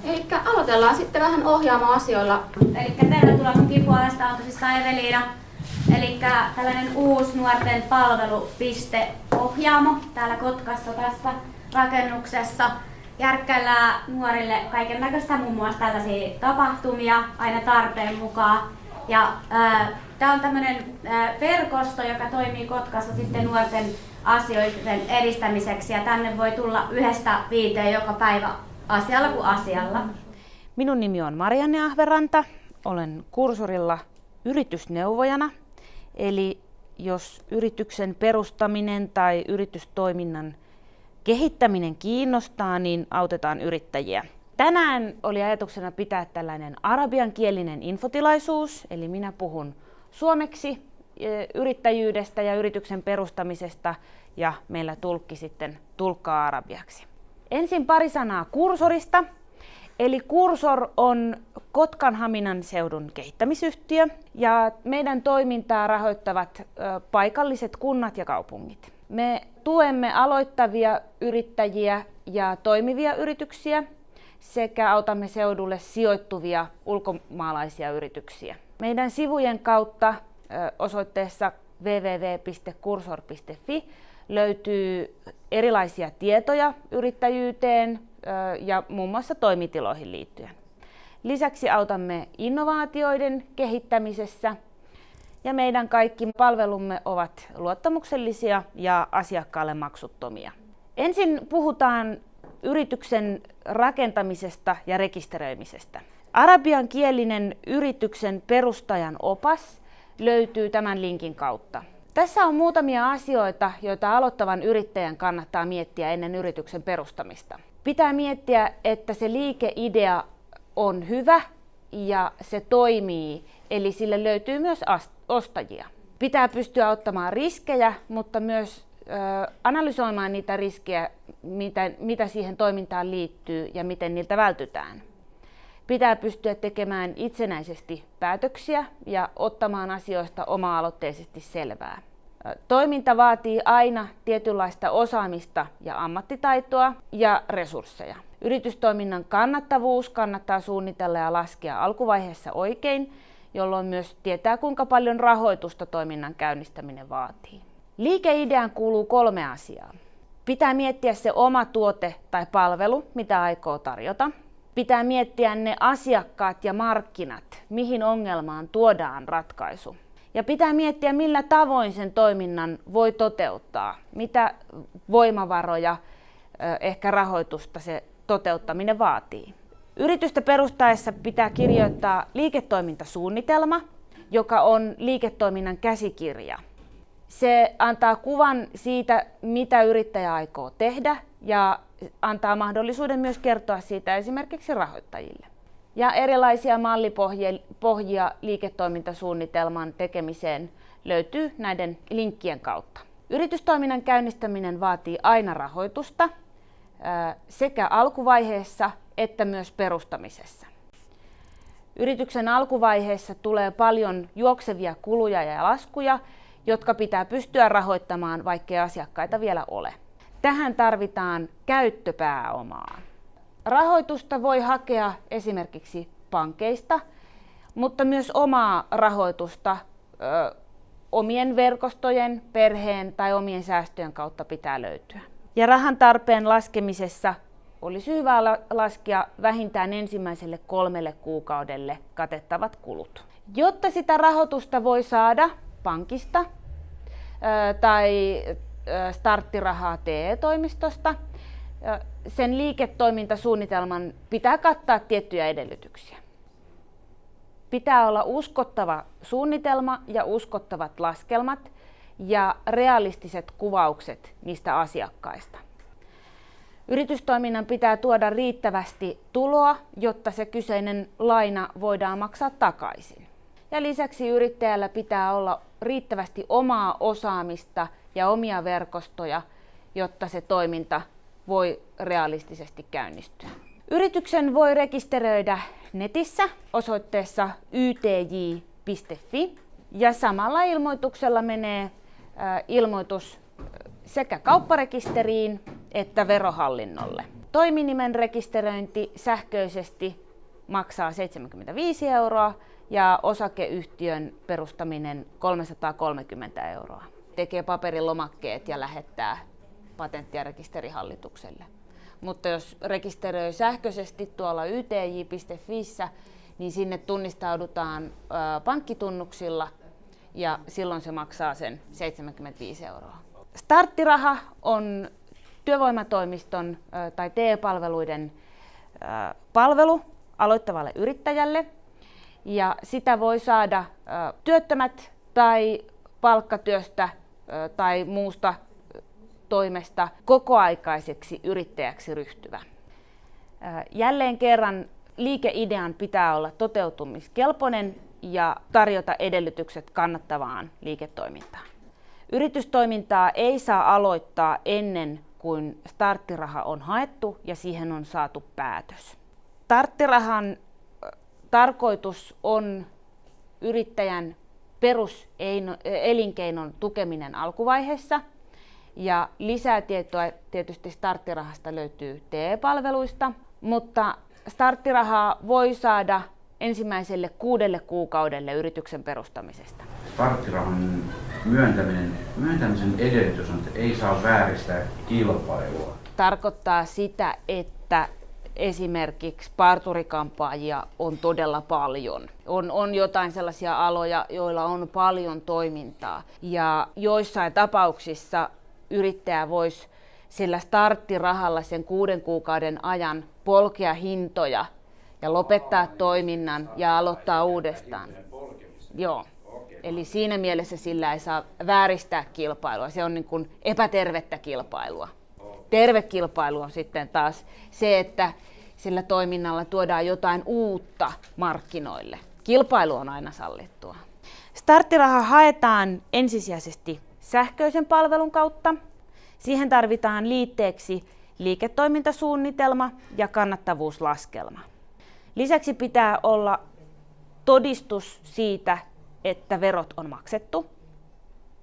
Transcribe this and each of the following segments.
Eli aloitellaan sitten vähän Ohjaamo-asioilla. Eli tervetuloa munkin puolesta, on tosissaan Eveliina. Eli tällainen uusi nuorten palvelupiste Ohjaamo täällä Kotkassa tässä rakennuksessa. Järkkäillään nuorille kaiken näköistä, muun muassa tällaisia tapahtumia aina tarpeen mukaan. Ja tämä on tämmöinen verkosto, joka toimii Kotkassa sitten nuorten asioiden edistämiseksi, ja tänne voi tulla 1–5 joka päivä asialla kuin asialla. Minun nimi on Marianne Ahveranta. Olen kursorilla yritysneuvojana. Eli jos yrityksen perustaminen tai yritystoiminnan kehittäminen kiinnostaa, niin autetaan yrittäjiä. Tänään oli ajatuksena pitää tällainen arabiankielinen infotilaisuus, eli minä puhun suomeksi yrittäjyydestä ja yrityksen perustamisesta, ja meillä tulkki sitten tulkkaa arabiaksi. Ensin pari sanaa kursorista. Eli Kursor on Kotkanhaminan seudun kehittämisyhtiö, ja meidän toimintaa rahoittavat paikalliset kunnat ja kaupungit. Me tuemme aloittavia yrittäjiä ja toimivia yrityksiä sekä autamme seudulle sijoittuvia ulkomaalaisia yrityksiä. Meidän sivujen kautta osoitteessa www.kursor.fi löytyy erilaisia tietoja yrittäjyyteen ja muun muassa toimitiloihin liittyen. Lisäksi autamme innovaatioiden kehittämisessä, ja meidän kaikki palvelumme ovat luottamuksellisia ja asiakkaalle maksuttomia. Ensin puhutaan yrityksen rakentamisesta ja rekisteröimisestä. Arabiankielinen yrityksen perustajan opas löytyy tämän linkin kautta. Tässä on muutamia asioita, joita aloittavan yrittäjän kannattaa miettiä ennen yrityksen perustamista. Pitää miettiä, että se liikeidea on hyvä ja se toimii, eli sille löytyy myös ostajia. Pitää pystyä ottamaan riskejä, mutta myös analysoimaan niitä riskejä, mitä siihen toimintaan liittyy ja miten niiltä vältytään. Pitää pystyä tekemään itsenäisesti päätöksiä ja ottamaan asioista oma-aloitteisesti selvää. Toiminta vaatii aina tietynlaista osaamista ja ammattitaitoa ja resursseja. Yritystoiminnan kannattavuus kannattaa suunnitella ja laskea alkuvaiheessa oikein, jolloin myös tietää, kuinka paljon rahoitusta toiminnan käynnistäminen vaatii. Liikeideaan kuuluu 3 asiaa. Pitää miettiä se oma tuote tai palvelu, mitä aikoo tarjota. Pitää miettiä ne asiakkaat ja markkinat, mihin ongelmaan tuodaan ratkaisu. Ja pitää miettiä, millä tavoin sen toiminnan voi toteuttaa, mitä voimavaroja, ehkä rahoitusta se toteuttaminen vaatii. Yritystä perustaessa pitää kirjoittaa liiketoimintasuunnitelma, joka on liiketoiminnan käsikirja. Se antaa kuvan siitä, mitä yrittäjä aikoo tehdä, ja antaa mahdollisuuden myös kertoa siitä esimerkiksi rahoittajille. Ja erilaisia mallipohjia liiketoimintasuunnitelman tekemiseen löytyy näiden linkkien kautta. Yritystoiminnan käynnistäminen vaatii aina rahoitusta sekä alkuvaiheessa että myös perustamisessa. Yrityksen alkuvaiheessa tulee paljon juoksevia kuluja ja laskuja, jotka pitää pystyä rahoittamaan, vaikkei asiakkaita vielä ole. Tähän tarvitaan käyttöpääomaa. Rahoitusta voi hakea esimerkiksi pankeista, mutta myös omaa rahoitusta omien verkostojen, perheen tai omien säästöjen kautta pitää löytyä. Ja rahan tarpeen laskemisessa olisi hyvä laskea vähintään ensimmäiselle 3 kuukaudelle katettavat kulut. Jotta sitä rahoitusta voi saada pankista tai starttirahaa TE-toimistosta, sen liiketoimintasuunnitelman pitää kattaa tiettyjä edellytyksiä. Pitää olla uskottava suunnitelma ja uskottavat laskelmat ja realistiset kuvaukset niistä asiakkaista. Yritystoiminnan pitää tuoda riittävästi tuloa, jotta se kyseinen laina voidaan maksaa takaisin. Ja lisäksi yrittäjällä pitää olla riittävästi omaa osaamista ja omia verkostoja, jotta se toiminta voi realistisesti käynnistyä. Yrityksen voi rekisteröidä netissä osoitteessa ytj.fi, ja samalla ilmoituksella menee ilmoitus sekä kaupparekisteriin että verohallinnolle. Toiminimen rekisteröinti sähköisesti maksaa 75 € ja osakeyhtiön perustaminen 330 €. Tekee paperilomakkeet ja lähettää Patentti- ja rekisterihallitukselle. Mutta jos rekisteröi sähköisesti tuolla ytj.fissä, niin sinne tunnistaudutaan pankkitunnuksilla ja silloin se maksaa sen 75 €. Starttiraha on työvoimatoimiston tai TE-palveluiden palvelu aloittavalle yrittäjälle ja sitä voi saada työttömät tai palkkatyöstä tai muusta toimesta kokoaikaiseksi yrittäjäksi ryhtyvä. Jälleen kerran liikeidean pitää olla toteutumiskelpoinen ja tarjota edellytykset kannattavaan liiketoimintaan. Yritystoimintaa ei saa aloittaa ennen kuin starttiraha on haettu ja siihen on saatu päätös. Starttirahan tarkoitus on yrittäjän peruselinkeinon tukeminen alkuvaiheessa. Ja lisää tietoa tietysti starttirahasta löytyy TE-palveluista, mutta starttirahaa voi saada ensimmäiselle 6 kuukaudelle yrityksen perustamisesta. Starttirahan myöntämisen edellytys on, että ei saa vääristää kilpailua. Tarkoittaa sitä, että esimerkiksi parturikampaajia on todella paljon. On jotain sellaisia aloja, joilla on paljon toimintaa ja joissain tapauksissa yrittäjä voisi sillä starttirahalla sen 6 kuukauden ajan polkea hintoja ja lopettaa toiminnan ja aloittaa uudestaan. Joo. Eli siinä mielessä sillä ei saa vääristää kilpailua. Se on niin kuin epätervettä kilpailua. Terve kilpailu on sitten taas se, että sillä toiminnalla tuodaan jotain uutta markkinoille. Kilpailu on aina sallittua. Starttiraha haetaan ensisijaisesti sähköisen palvelun kautta. Siihen tarvitaan liitteeksi liiketoimintasuunnitelma ja kannattavuuslaskelma. Lisäksi pitää olla todistus siitä, että verot on maksettu.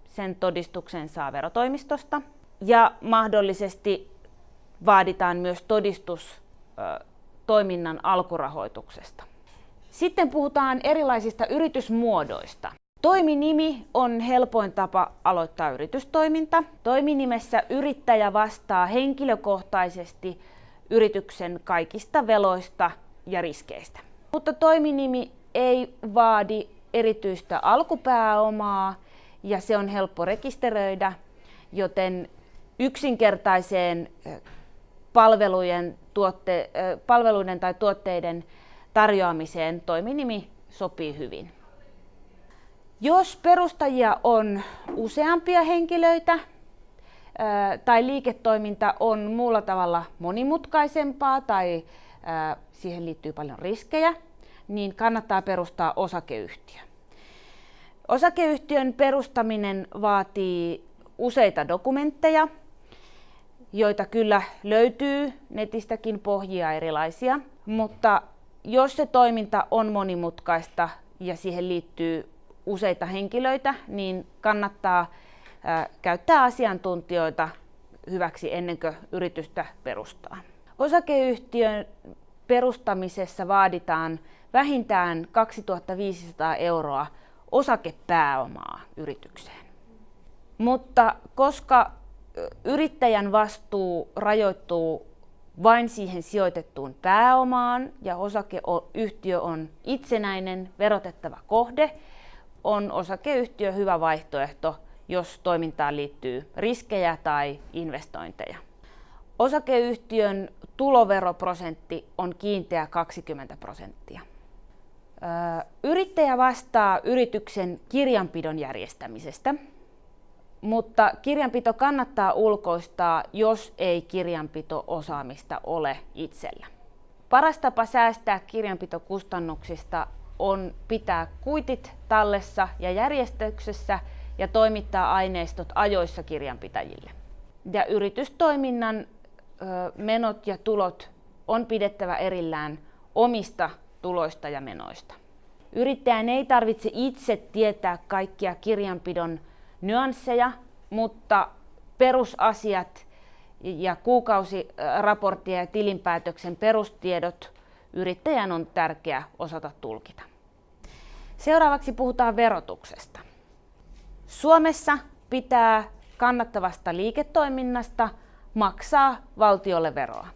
Sen todistuksen saa verotoimistosta. Ja mahdollisesti vaaditaan myös todistus toiminnan alkurahoituksesta. Sitten puhutaan erilaisista yritysmuodoista. Toiminimi on helpoin tapa aloittaa yritystoiminta. Toiminimessä yrittäjä vastaa henkilökohtaisesti yrityksen kaikista veloista ja riskeistä. Mutta toiminimi ei vaadi erityistä alkupääomaa ja se on helppo rekisteröidä, joten yksinkertaiseen palveluiden tai tuotteiden tarjoamiseen toiminimi sopii hyvin. Jos perustajia on useampia henkilöitä tai liiketoiminta on muulla tavalla monimutkaisempaa tai siihen liittyy paljon riskejä, niin kannattaa perustaa osakeyhtiö. Osakeyhtiön perustaminen vaatii useita dokumentteja, joita kyllä löytyy netistäkin pohjia erilaisia, mutta jos se toiminta on monimutkaista ja siihen liittyy useita henkilöitä, niin kannattaa käyttää asiantuntijoita hyväksi ennen kuin yritystä perustaa. Osakeyhtiön perustamisessa vaaditaan vähintään 2 500 € osakepääomaa yritykseen. Mutta koska yrittäjän vastuu rajoittuu vain siihen sijoitettuun pääomaan ja osakeyhtiö on itsenäinen verotettava kohde, on osakeyhtiö hyvä vaihtoehto, jos toimintaan liittyy riskejä tai investointeja. Osakeyhtiön tuloveroprosentti on kiinteä 20%. Yrittäjä vastaa yrityksen kirjanpidon järjestämisestä, mutta kirjanpito kannattaa ulkoistaa, jos ei kirjanpito-osaamista ole itsellä. Paras tapa säästää kirjanpitokustannuksista on pitää kuitit tallessa ja järjestyksessä ja toimittaa aineistot ajoissa kirjanpitäjille. Ja yritystoiminnan menot ja tulot on pidettävä erillään omista tuloista ja menoista. Yrittäjän ei tarvitse itse tietää kaikkia kirjanpidon nyansseja, mutta perusasiat ja kuukausiraporttien ja tilinpäätöksen perustiedot yrittäjän on tärkeää osata tulkita. Seuraavaksi puhutaan verotuksesta. Suomessa pitää kannattavasta liiketoiminnasta maksaa valtiolle veroa.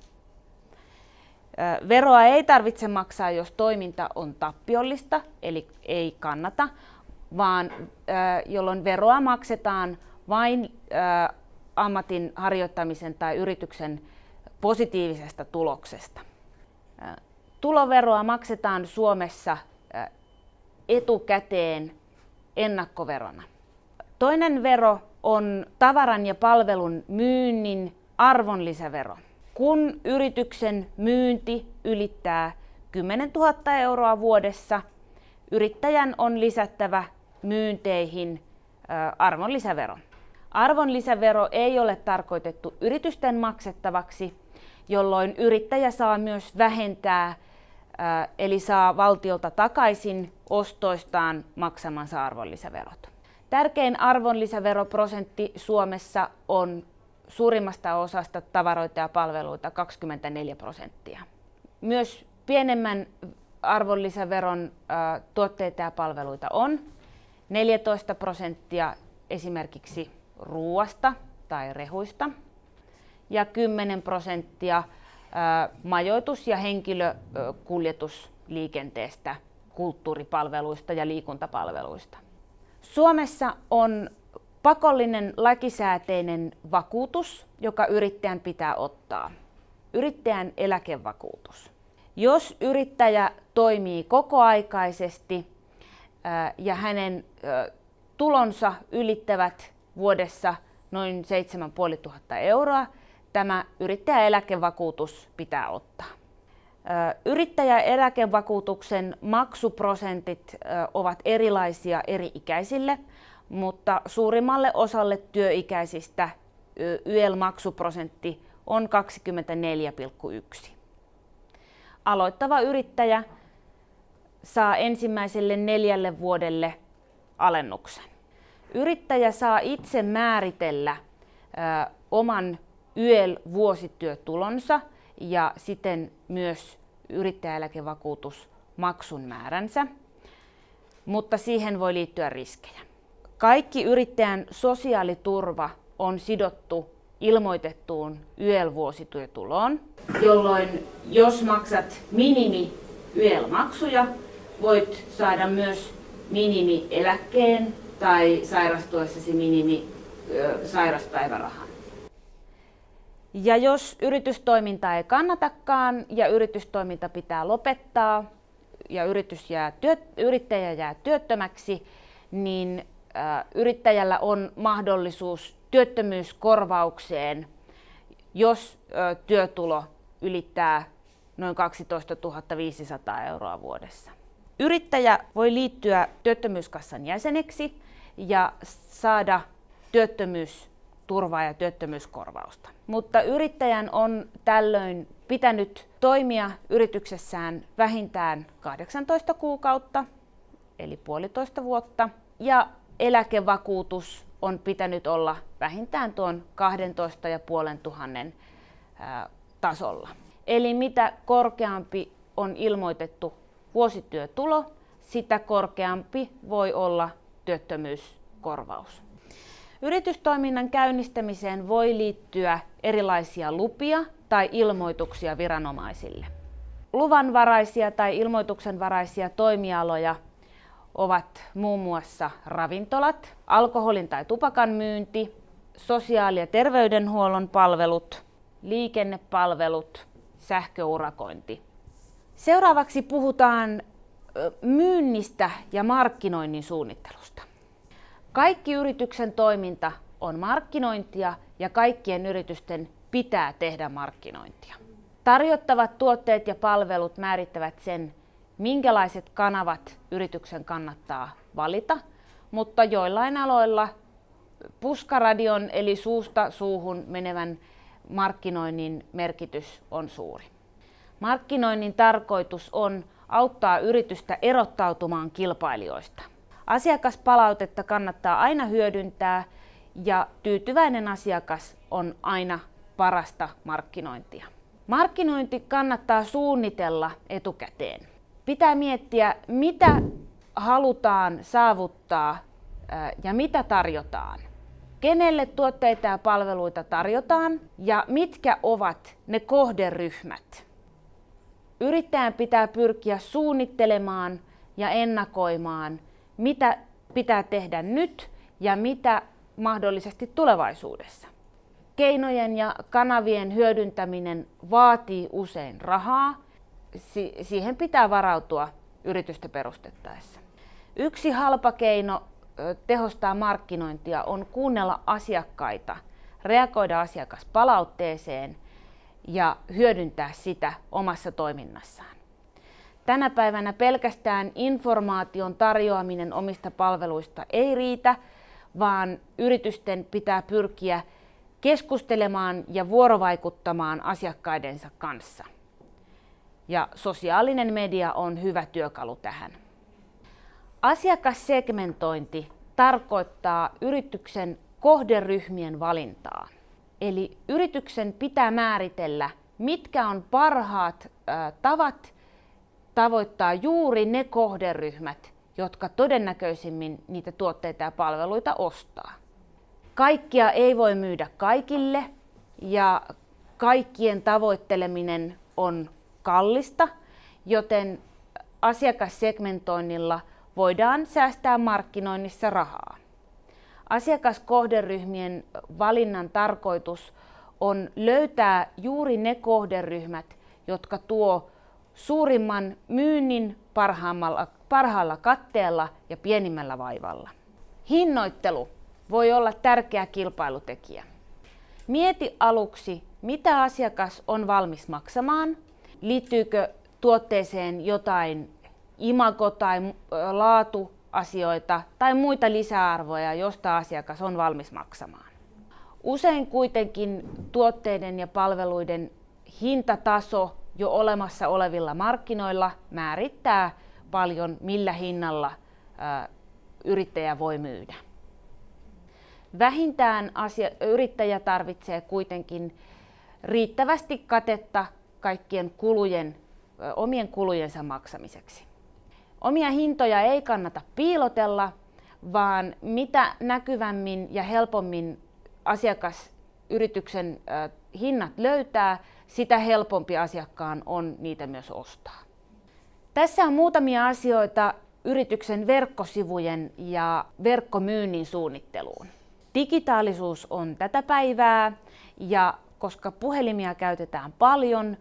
Veroa ei tarvitse maksaa, jos toiminta on tappiollista, eli ei kannata, vaan jolloin veroa maksetaan vain ammatin harjoittamisen tai yrityksen positiivisesta tuloksesta. Tuloveroa maksetaan Suomessa etukäteen ennakkoverona. Toinen vero on tavaran ja palvelun myynnin arvonlisävero. Kun yrityksen myynti ylittää 10 000 euroa vuodessa, yrittäjän on lisättävä myynteihin arvonlisävero. Arvonlisävero ei ole tarkoitettu yritysten maksettavaksi, jolloin yrittäjä saa myös vähentää, eli saa valtiolta takaisin ostoistaan maksamansa arvonlisäverot. Tärkein arvonlisäveroprosentti Suomessa on suurimmasta osasta tavaroita ja palveluita 24%. Myös pienemmän arvonlisäveron tuotteita ja palveluita on 14% esimerkiksi ruoasta tai rehuista ja 10% majoitus- ja henkilökuljetusliikenteestä, kulttuuripalveluista ja liikuntapalveluista. Suomessa on pakollinen lakisääteinen vakuutus, joka yrittäjän pitää ottaa. Yrittäjän eläkevakuutus. Jos yrittäjä toimii kokoaikaisesti ja hänen tulonsa ylittävät vuodessa noin 7,500 euroa, tämä yrittäjäeläkevakuutus pitää ottaa. Yrittäjäeläkevakuutuksen maksuprosentit ovat erilaisia eri ikäisille, mutta suurimmalle osalle työikäisistä YEL-maksuprosentti on 24,1. Aloittava yrittäjä saa ensimmäiselle 4 vuodelle alennuksen. Yrittäjä saa itse määritellä oman YEL-vuosityötulonsa ja siten myös yrittäjäeläkevakuutusmaksun määränsä, mutta siihen voi liittyä riskejä. Kaikki yrittäjän sosiaaliturva on sidottu ilmoitettuun YEL-vuosityötuloon, jolloin jos maksat minimi-YEL-maksuja, voit saada myös minimieläkkeen tai sairastuessasi minimi-sairauspäivärahan. Ja jos yritystoiminta ei kannatakaan ja yritystoiminta pitää lopettaa ja yrittäjä jää työttömäksi, niin yrittäjällä on mahdollisuus työttömyyskorvaukseen, jos työtulo ylittää noin 12 500 euroa vuodessa. Yrittäjä voi liittyä työttömyyskassan jäseneksi ja saada työttömyysturvaa ja työttömyyskorvausta. Mutta yrittäjän on tällöin pitänyt toimia yrityksessään vähintään 18 kuukautta, eli 1,5 vuotta, ja eläkevakuutus on pitänyt olla vähintään tuon 12 500 tasolla. Eli mitä korkeampi on ilmoitettu vuosityötulo, sitä korkeampi voi olla työttömyyskorvaus. Yritystoiminnan käynnistämiseen voi liittyä erilaisia lupia tai ilmoituksia viranomaisille. Luvanvaraisia tai ilmoituksenvaraisia toimialoja ovat muun muassa ravintolat, alkoholin tai tupakan myynti, sosiaali- ja terveydenhuollon palvelut, liikennepalvelut, sähköurakointi. Seuraavaksi puhutaan myynnistä ja markkinoinnin suunnittelusta. Kaikki yrityksen toiminta on markkinointia ja kaikkien yritysten pitää tehdä markkinointia. Tarjottavat tuotteet ja palvelut määrittävät sen, minkälaiset kanavat yrityksen kannattaa valita, mutta joillain aloilla puskaradion eli suusta suuhun menevän markkinoinnin merkitys on suuri. Markkinoinnin tarkoitus on auttaa yritystä erottautumaan kilpailijoista. Asiakaspalautetta kannattaa aina hyödyntää ja tyytyväinen asiakas on aina parasta markkinointia. Markkinointi kannattaa suunnitella etukäteen. Pitää miettiä, mitä halutaan saavuttaa ja mitä tarjotaan. Kenelle tuotteita ja palveluita tarjotaan ja mitkä ovat ne kohderyhmät. Yrittäjän pitää pyrkiä suunnittelemaan ja ennakoimaan, mitä pitää tehdä nyt ja mitä mahdollisesti tulevaisuudessa. Keinojen ja kanavien hyödyntäminen vaatii usein rahaa. Siihen pitää varautua yritystä perustettaessa. Yksi halpa keino tehostaa markkinointia on kuunnella asiakkaita, reagoida asiakaspalautteeseen ja hyödyntää sitä omassa toiminnassaan. Tänä päivänä pelkästään informaation tarjoaminen omista palveluista ei riitä, vaan yritysten pitää pyrkiä keskustelemaan ja vuorovaikuttamaan asiakkaidensa kanssa. Ja sosiaalinen media on hyvä työkalu tähän. Asiakassegmentointi tarkoittaa yrityksen kohderyhmien valintaa. Eli yrityksen pitää määritellä, mitkä on parhaat tavat tavoittaa juuri ne kohderyhmät, jotka todennäköisimmin niitä tuotteita ja palveluita ostaa. Kaikkia ei voi myydä kaikille ja kaikkien tavoitteleminen on kallista, joten asiakassegmentoinnilla voidaan säästää markkinoinnissa rahaa. Asiakaskohderyhmien valinnan tarkoitus on löytää juuri ne kohderyhmät, jotka tuo suurimman myynnin parhaalla katteella ja pienimmällä vaivalla. Hinnoittelu voi olla tärkeä kilpailutekijä. Mieti aluksi, mitä asiakas on valmis maksamaan. Liittyykö tuotteeseen jotain imago- tai laatuasioita tai muita lisäarvoja, josta asiakas on valmis maksamaan. Usein kuitenkin tuotteiden ja palveluiden hintataso jo olemassa olevilla markkinoilla määrittää paljon, millä hinnalla yrittäjä voi myydä. Vähintään yrittäjä tarvitsee kuitenkin riittävästi katetta kaikkien omien kulujensa maksamiseksi. Omia hintoja ei kannata piilotella, vaan mitä näkyvämmin ja helpommin yrityksen hinnat löytää, sitä helpompi asiakkaan on niitä myös ostaa. Tässä on muutamia asioita yrityksen verkkosivujen ja verkkomyynnin suunnitteluun. Digitaalisuus on tätä päivää ja koska puhelimia käytetään paljon,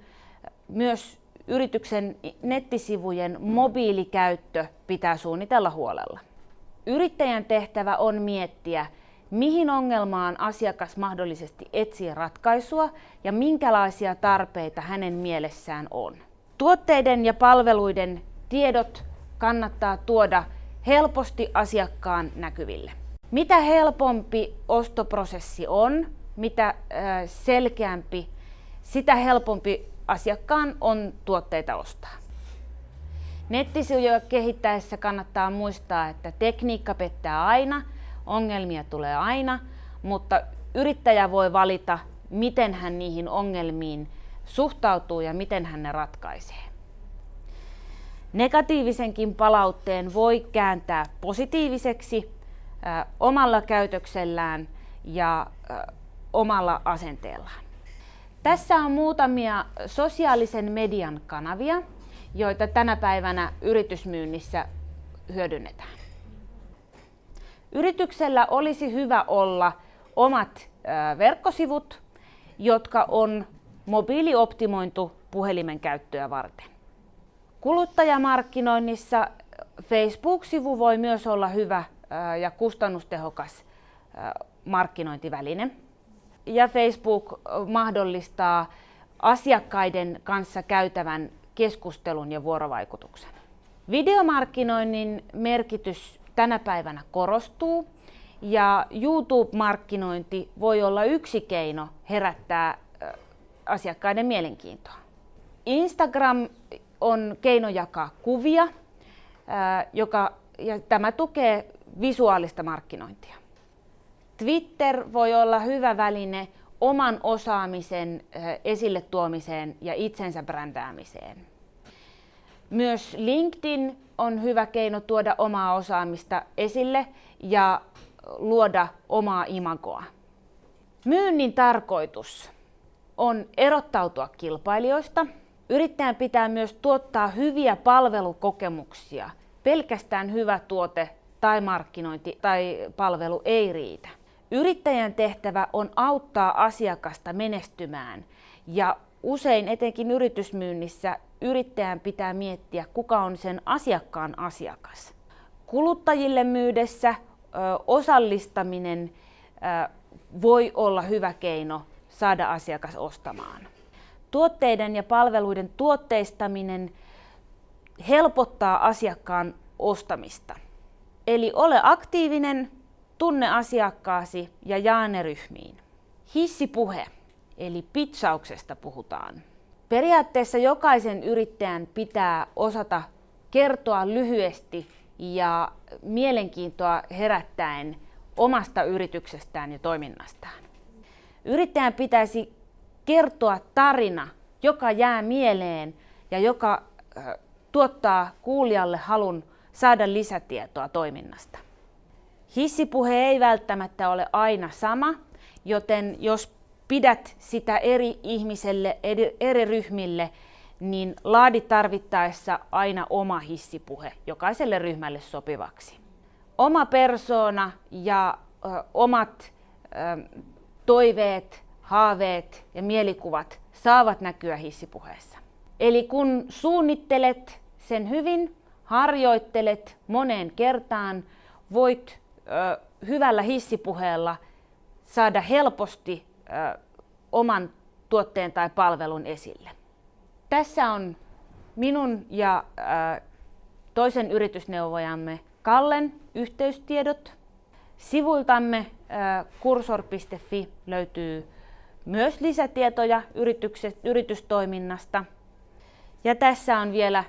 myös yrityksen nettisivujen mobiilikäyttö pitää suunnitella huolella. Yrittäjän tehtävä on miettiä, mihin ongelmaan asiakas mahdollisesti etsii ratkaisua ja minkälaisia tarpeita hänen mielessään on. Tuotteiden ja palveluiden tiedot kannattaa tuoda helposti asiakkaan näkyville. Mitä helpompi ostoprosessi on, mitä selkeämpi, sitä helpompi asiakkaan on tuotteita ostaa. Nettisivuja kehittäessä kannattaa muistaa, että tekniikka pettää aina, ongelmia tulee aina, mutta yrittäjä voi valita, miten hän niihin ongelmiin suhtautuu ja miten hän ne ratkaisee. Negatiivisenkin palautteen voi kääntää positiiviseksi omalla käytöksellään ja omalla asenteellaan. Tässä on muutamia sosiaalisen median kanavia, joita tänä päivänä yritysmyynnissä hyödynnetään. Yrityksellä olisi hyvä olla omat verkkosivut, jotka on mobiilioptimointu puhelimen käyttöä varten. Kuluttajamarkkinoinnissa Facebook-sivu voi myös olla hyvä ja kustannustehokas markkinointiväline. Ja Facebook mahdollistaa asiakkaiden kanssa käytävän keskustelun ja vuorovaikutuksen. Videomarkkinoinnin merkitys tänä päivänä korostuu ja YouTube-markkinointi voi olla yksi keino herättää asiakkaiden mielenkiintoa. Instagram on keino jakaa kuvia, ja tämä tukee visuaalista markkinointia. Twitter voi olla hyvä väline oman osaamisen esille tuomiseen ja itsensä brändäämiseen. Myös LinkedIn on hyvä keino tuoda omaa osaamista esille ja luoda omaa imagoa. Myynnin tarkoitus on erottautua kilpailijoista. Yrittäjän pitää myös tuottaa hyviä palvelukokemuksia. Pelkästään hyvä tuote tai markkinointi tai palvelu ei riitä. Yrittäjän tehtävä on auttaa asiakasta menestymään ja usein etenkin yritysmyynnissä yrittäjän pitää miettiä, kuka on sen asiakkaan asiakas. Kuluttajille myydessä osallistaminen voi olla hyvä keino saada asiakas ostamaan. Tuotteiden ja palveluiden tuotteistaminen helpottaa asiakkaan ostamista. Eli ole aktiivinen, tunne asiakkaasi ja jaa ne ryhmiin. Hissipuhe, eli pitchauksesta puhutaan. Periaatteessa jokaisen yrittäjän pitää osata kertoa lyhyesti ja mielenkiintoa herättäen omasta yrityksestään ja toiminnastaan. Yrittäjän pitäisi kertoa tarina, joka jää mieleen ja joka tuottaa kuulijalle halun saada lisätietoa toiminnasta. Hissipuhe ei välttämättä ole aina sama, joten jos pidät sitä eri ihmiselle, eri ryhmille, niin laadi tarvittaessa aina oma hissipuhe jokaiselle ryhmälle sopivaksi. Oma persoona ja omat toiveet, haaveet ja mielikuvat saavat näkyä hissipuheessa. Eli kun suunnittelet sen hyvin, harjoittelet moneen kertaan, voit hyvällä hissipuheella saada helposti oman tuotteen tai palvelun esille. Tässä on minun ja toisen yritysneuvojamme Kallen yhteystiedot. Sivuiltamme kursor.fi löytyy myös lisätietoja yritystoiminnasta. Ja tässä on vielä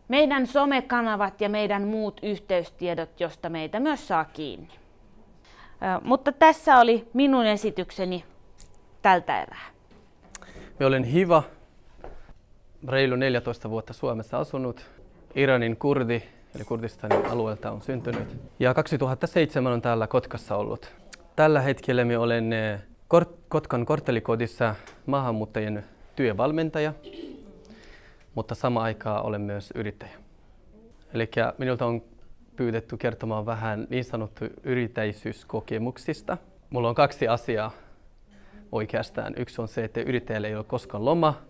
meidän somekanavat ja meidän muut yhteystiedot, josta meitä myös saa kiinni. Mutta tässä oli minun esitykseni tältä erää. Mä olen Hiva, reilu 14 vuotta Suomessa asunut, Iranin kurdi, eli Kurdistanin alueelta on syntynyt. Ja 2007 on täällä Kotkassa ollut. Tällä hetkellä mä olen Kotkan korttelikodissa maahanmuuttajien työvalmentaja, mutta samaan aikaan olen myös yrittäjä. Eli minulta on pyydetty kertomaan vähän niin sanottu yrittäjyyskokemuksista. Mulla on 2 asiaa oikeastaan. Yksi on se, että yrittäjällä ei ole koskaan loma.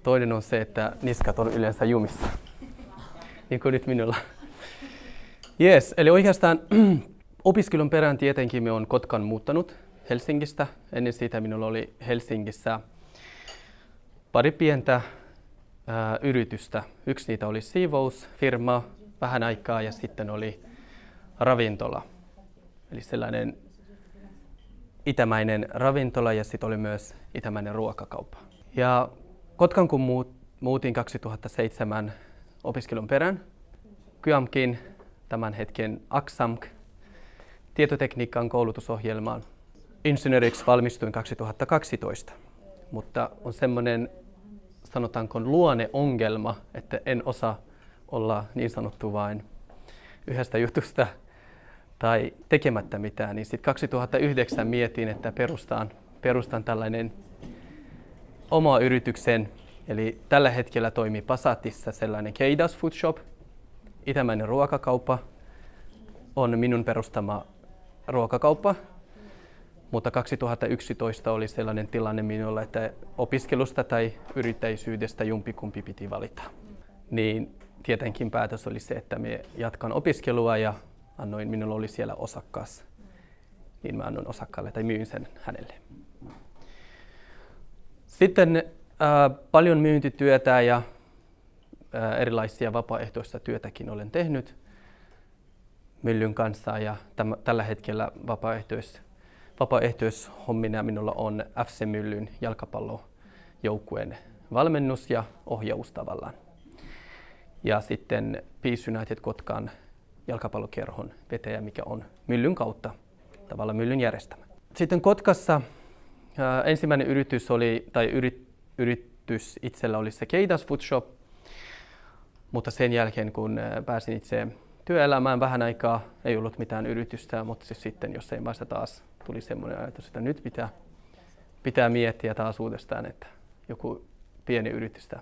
Toinen on se, että niskat on yleensä jumissa. Niin kuin nyt minulla. Yes, eli oikeastaan opiskelun perään tietenkin me on Kotkan muuttanut Helsingistä. Ennen siitä minulla oli Helsingissä pari pientä yritystä. Yksi niitä oli siivousfirma vähän aikaa ja sitten oli ravintola. Eli sellainen itämäinen ravintola ja sitten oli myös itämäinen ruokakauppa. Ja Kotkan kun muutin 2007 opiskelun perään, KYAMKin, tämän hetken AXAMK, tietotekniikan koulutusohjelmaan. Insinööriksi valmistuin 2012, mutta on semmoinen, sanotaanko luonneongelma, että en osaa olla niin sanottu vain yhdestä jutusta tai tekemättä mitään. Niin sitten 2009 mietin, että perustan tällainen oma yrityksen. Eli tällä hetkellä toimii Passatissa sellainen Keidas Food Shop, itämäinen ruokakauppa, on minun perustama ruokakauppa. Mutta 2011 oli sellainen tilanne minulla, että opiskelusta tai yrittäjyydestä jompikumpi piti valita. Niin tietenkin päätös oli se, että me jatkan opiskelua ja minulla oli siellä osakkaas. Niin mä annoin osakkaalle tai myin sen hänelle. Sitten paljon myyntityötä ja erilaisia vapaaehtoista työtäkin olen tehnyt Myllyn kanssa ja tällä hetkellä vapaaehtoishommina minulla on FC Myllyn jalkapallojoukkueen valmennus ja ohjaus tavallaan. Ja sitten Peace United Kotkan jalkapallokerhon vetäjä, mikä on Myllyn kautta tavallaan Myllyn järjestämä. Sitten Kotkassa ensimmäinen yritys oli, tai yritys itsellä oli se Keidas Food Shop, mutta sen jälkeen kun pääsin itse työelämään vähän aikaa, ei ollut mitään yritystä, mutta siis sitten jossain vaiheessa taas tuli semmoinen ajatus, että nyt pitää miettiä taas uudestaan, että joku pieni yritystä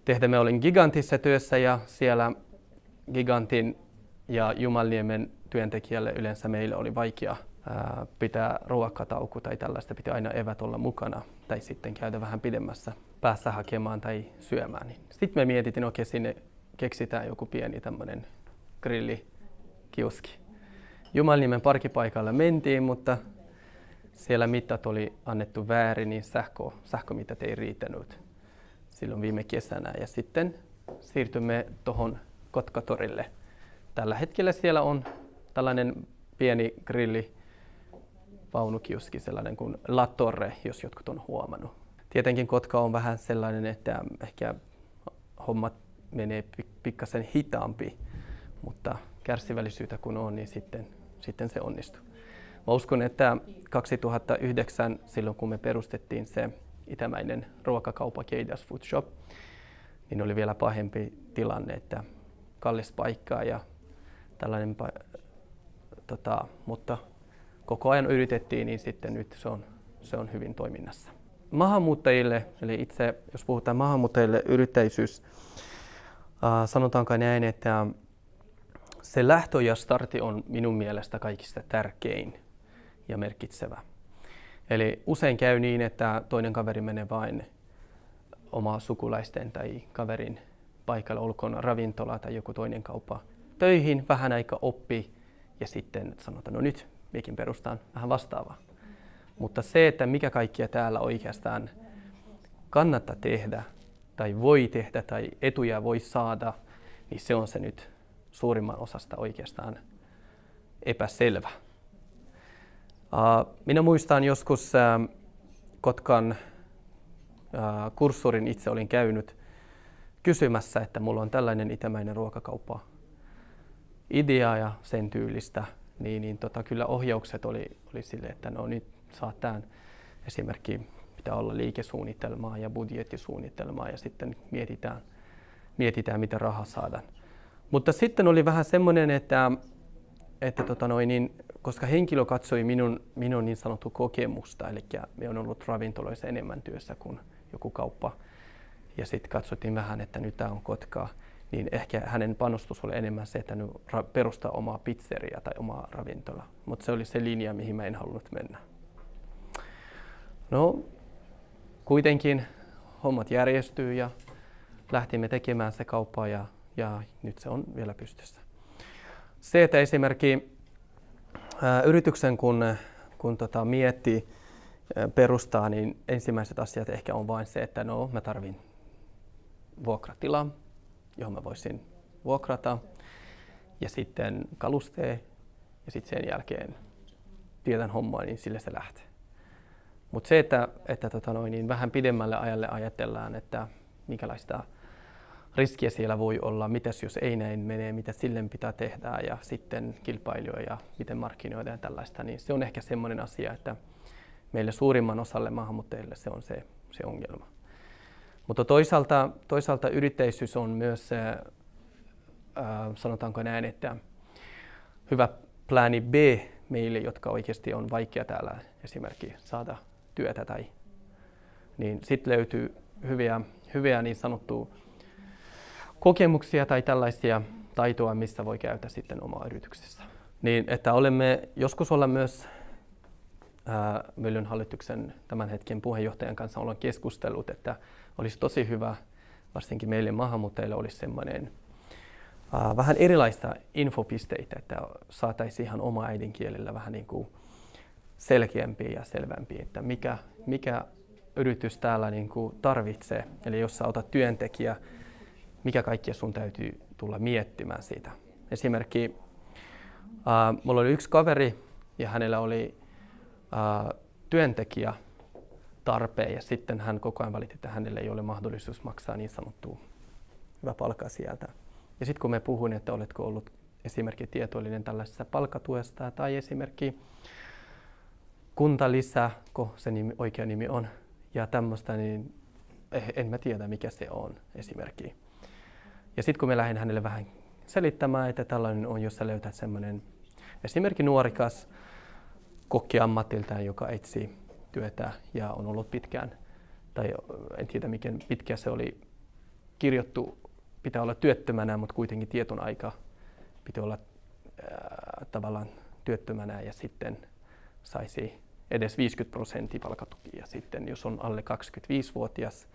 tehdä. Me olin Gigantissa työssä ja siellä Gigantin ja Jumalniemen työntekijälle yleensä meille oli vaikea pitää ruokatauko tai tällaista, pitää aina evät olla mukana tai sitten käydä vähän pidemmässä päässä hakemaan tai syömään. Sitten me mietittiin, että sinne keksitään joku pieni tämmöinen grillikioski. Jumalniemen parkkipaikalle mentiin, mutta siellä mitat oli annettu väärin, niin sähkömitat ei riittänyt silloin viime kesänä. Ja sitten siirtymme tuohon Kotkatorille. Tällä hetkellä siellä on tällainen pieni grillivaunukioski, sellainen kuin La Torre, jos jotkut on huomannut. Tietenkin Kotka on vähän sellainen, että ehkä hommat menee pikkasen hitaampi, mutta kärsivällisyyttä kun on, niin sitten se onnistuu. Mä uskon, että 2009, silloin kun me perustettiin se itämäinen ruokakauppa Keidas Food Shop, niin oli vielä pahempi tilanne, että kallis paikkaa ja tällainen, mutta koko ajan yritettiin, niin sitten nyt se on hyvin toiminnassa. Maahanmuuttajille, eli itse jos puhutaan maahanmuuttajille yrittäjyys, sanotaanko näin, että se lähtö ja startti on minun mielestä kaikista tärkein ja merkitsevä. Eli usein käy niin, että toinen kaveri menee vain omaa sukulaisten tai kaverin paikalle, olkoon ravintola tai joku toinen kauppa töihin, vähän aika oppii ja sitten sanotaan, no nyt mekin perustaan vähän vastaavaa. Mutta se, että mikä kaikkia täällä oikeastaan kannattaa tehdä tai voi tehdä tai etuja voi saada, niin se on se nyt suurimman osasta oikeastaan epäselvä. Minä muistan joskus Kotkan kurssurin itse olin käynyt kysymässä, että mulla on tällainen itämäinen ruokakauppa idea ja sen tyylistä, niin kyllä ohjaukset oli sille, että no nyt saat tämän esimerkki, pitää olla liikesuunnitelmaa ja budjettisuunnitelmaa ja sitten mietitään mitä rahaa saadaan. Mutta sitten oli vähän semmoinen, että koska henkilö katsoi minun niin sanottu kokemusta, eli me on ollut ravintoloissa enemmän työssä kuin joku kauppa, ja sitten katsottiin vähän, että nyt tämä on Kotkaa, niin ehkä hänen panostus oli enemmän se, että nyt perustaa omaa pizzeria tai omaa ravintola. Mutta se oli se linja, mihin mä en halunnut mennä. No, kuitenkin hommat järjestyy ja lähtimme tekemään se kauppaa ja nyt se on vielä pystyssä. Se, että esimerkiksi yrityksen kun miettii perustaa, niin ensimmäiset asiat ehkä on vain se, että no mä tarvin vuokratilaa, johon mä voisin vuokrata ja sitten kalusteen ja sitten sen jälkeen tiedän hommaa, niin sille se lähtee. Mutta se, että niin vähän pidemmälle ajalle ajatellaan, että minkälaista riskiä siellä voi olla, mitäs jos ei näin mene, mitä sille pitää tehdä ja sitten kilpailijoja ja miten markkinoida ja tällaista, niin se on ehkä semmoinen asia, että meille suurimman osalle maahanmuuttajille se on se ongelma. Mutta toisaalta yrittäjyys on myös, sanotaanko näin, että hyvä plani B meille, jotka oikeasti on vaikea täällä esimerkiksi saada työtä niin sitten löytyy hyviä niin sanottua kokemuksia tai tällaisia taitoa, mistä voi käyttää sitten omaa yrityksessä. Niin, että joskus ollaan myös Mölyn hallituksen tämän hetken puheenjohtajan kanssa ollaan keskustellut, että olisi tosi hyvä, varsinkin meille maahanmuuttajille olisi semmoinen vähän erilaista infopisteitä, että saataisiin ihan oma äidinkielellä vähän niin kuin selkeämpi ja selvämpi, että mikä yritys täällä niin kuin tarvitsee. Eli jos sä otat työntekijä, mikä kaikkea sun täytyy tulla miettimään siitä. Esimerkiksi mulla oli yksi kaveri ja hänellä oli työntekijä tarpeen ja sitten hän koko ajan valitti, että hänellä ei ole mahdollisuus maksaa niin sanottua hyvä palkkaa sieltä. Ja sitten kun me puhuin, että oletko ollut esimerkiksi tietoinen tällaisesta palkkatuesta tai esimerkiksi kuntalisä, kun se oikea nimi on, ja tämmöistä, niin en mä tiedä mikä se on esimerkki. Ja sitten kun mä lähdin hänelle vähän selittämään, että tällainen on, jos sä löytät semmoinen esimerkiksi nuorikas kokki-ammatiltaan, joka etsii työtä ja on ollut pitkään, tai en tiedä miten pitkä se oli kirjoittu, pitää olla työttömänä, mutta kuitenkin tietyn aika pitää olla tavallaan työttömänä ja sitten saisi edes 50% palkkatukia. Ja sitten jos on alle 25-vuotias,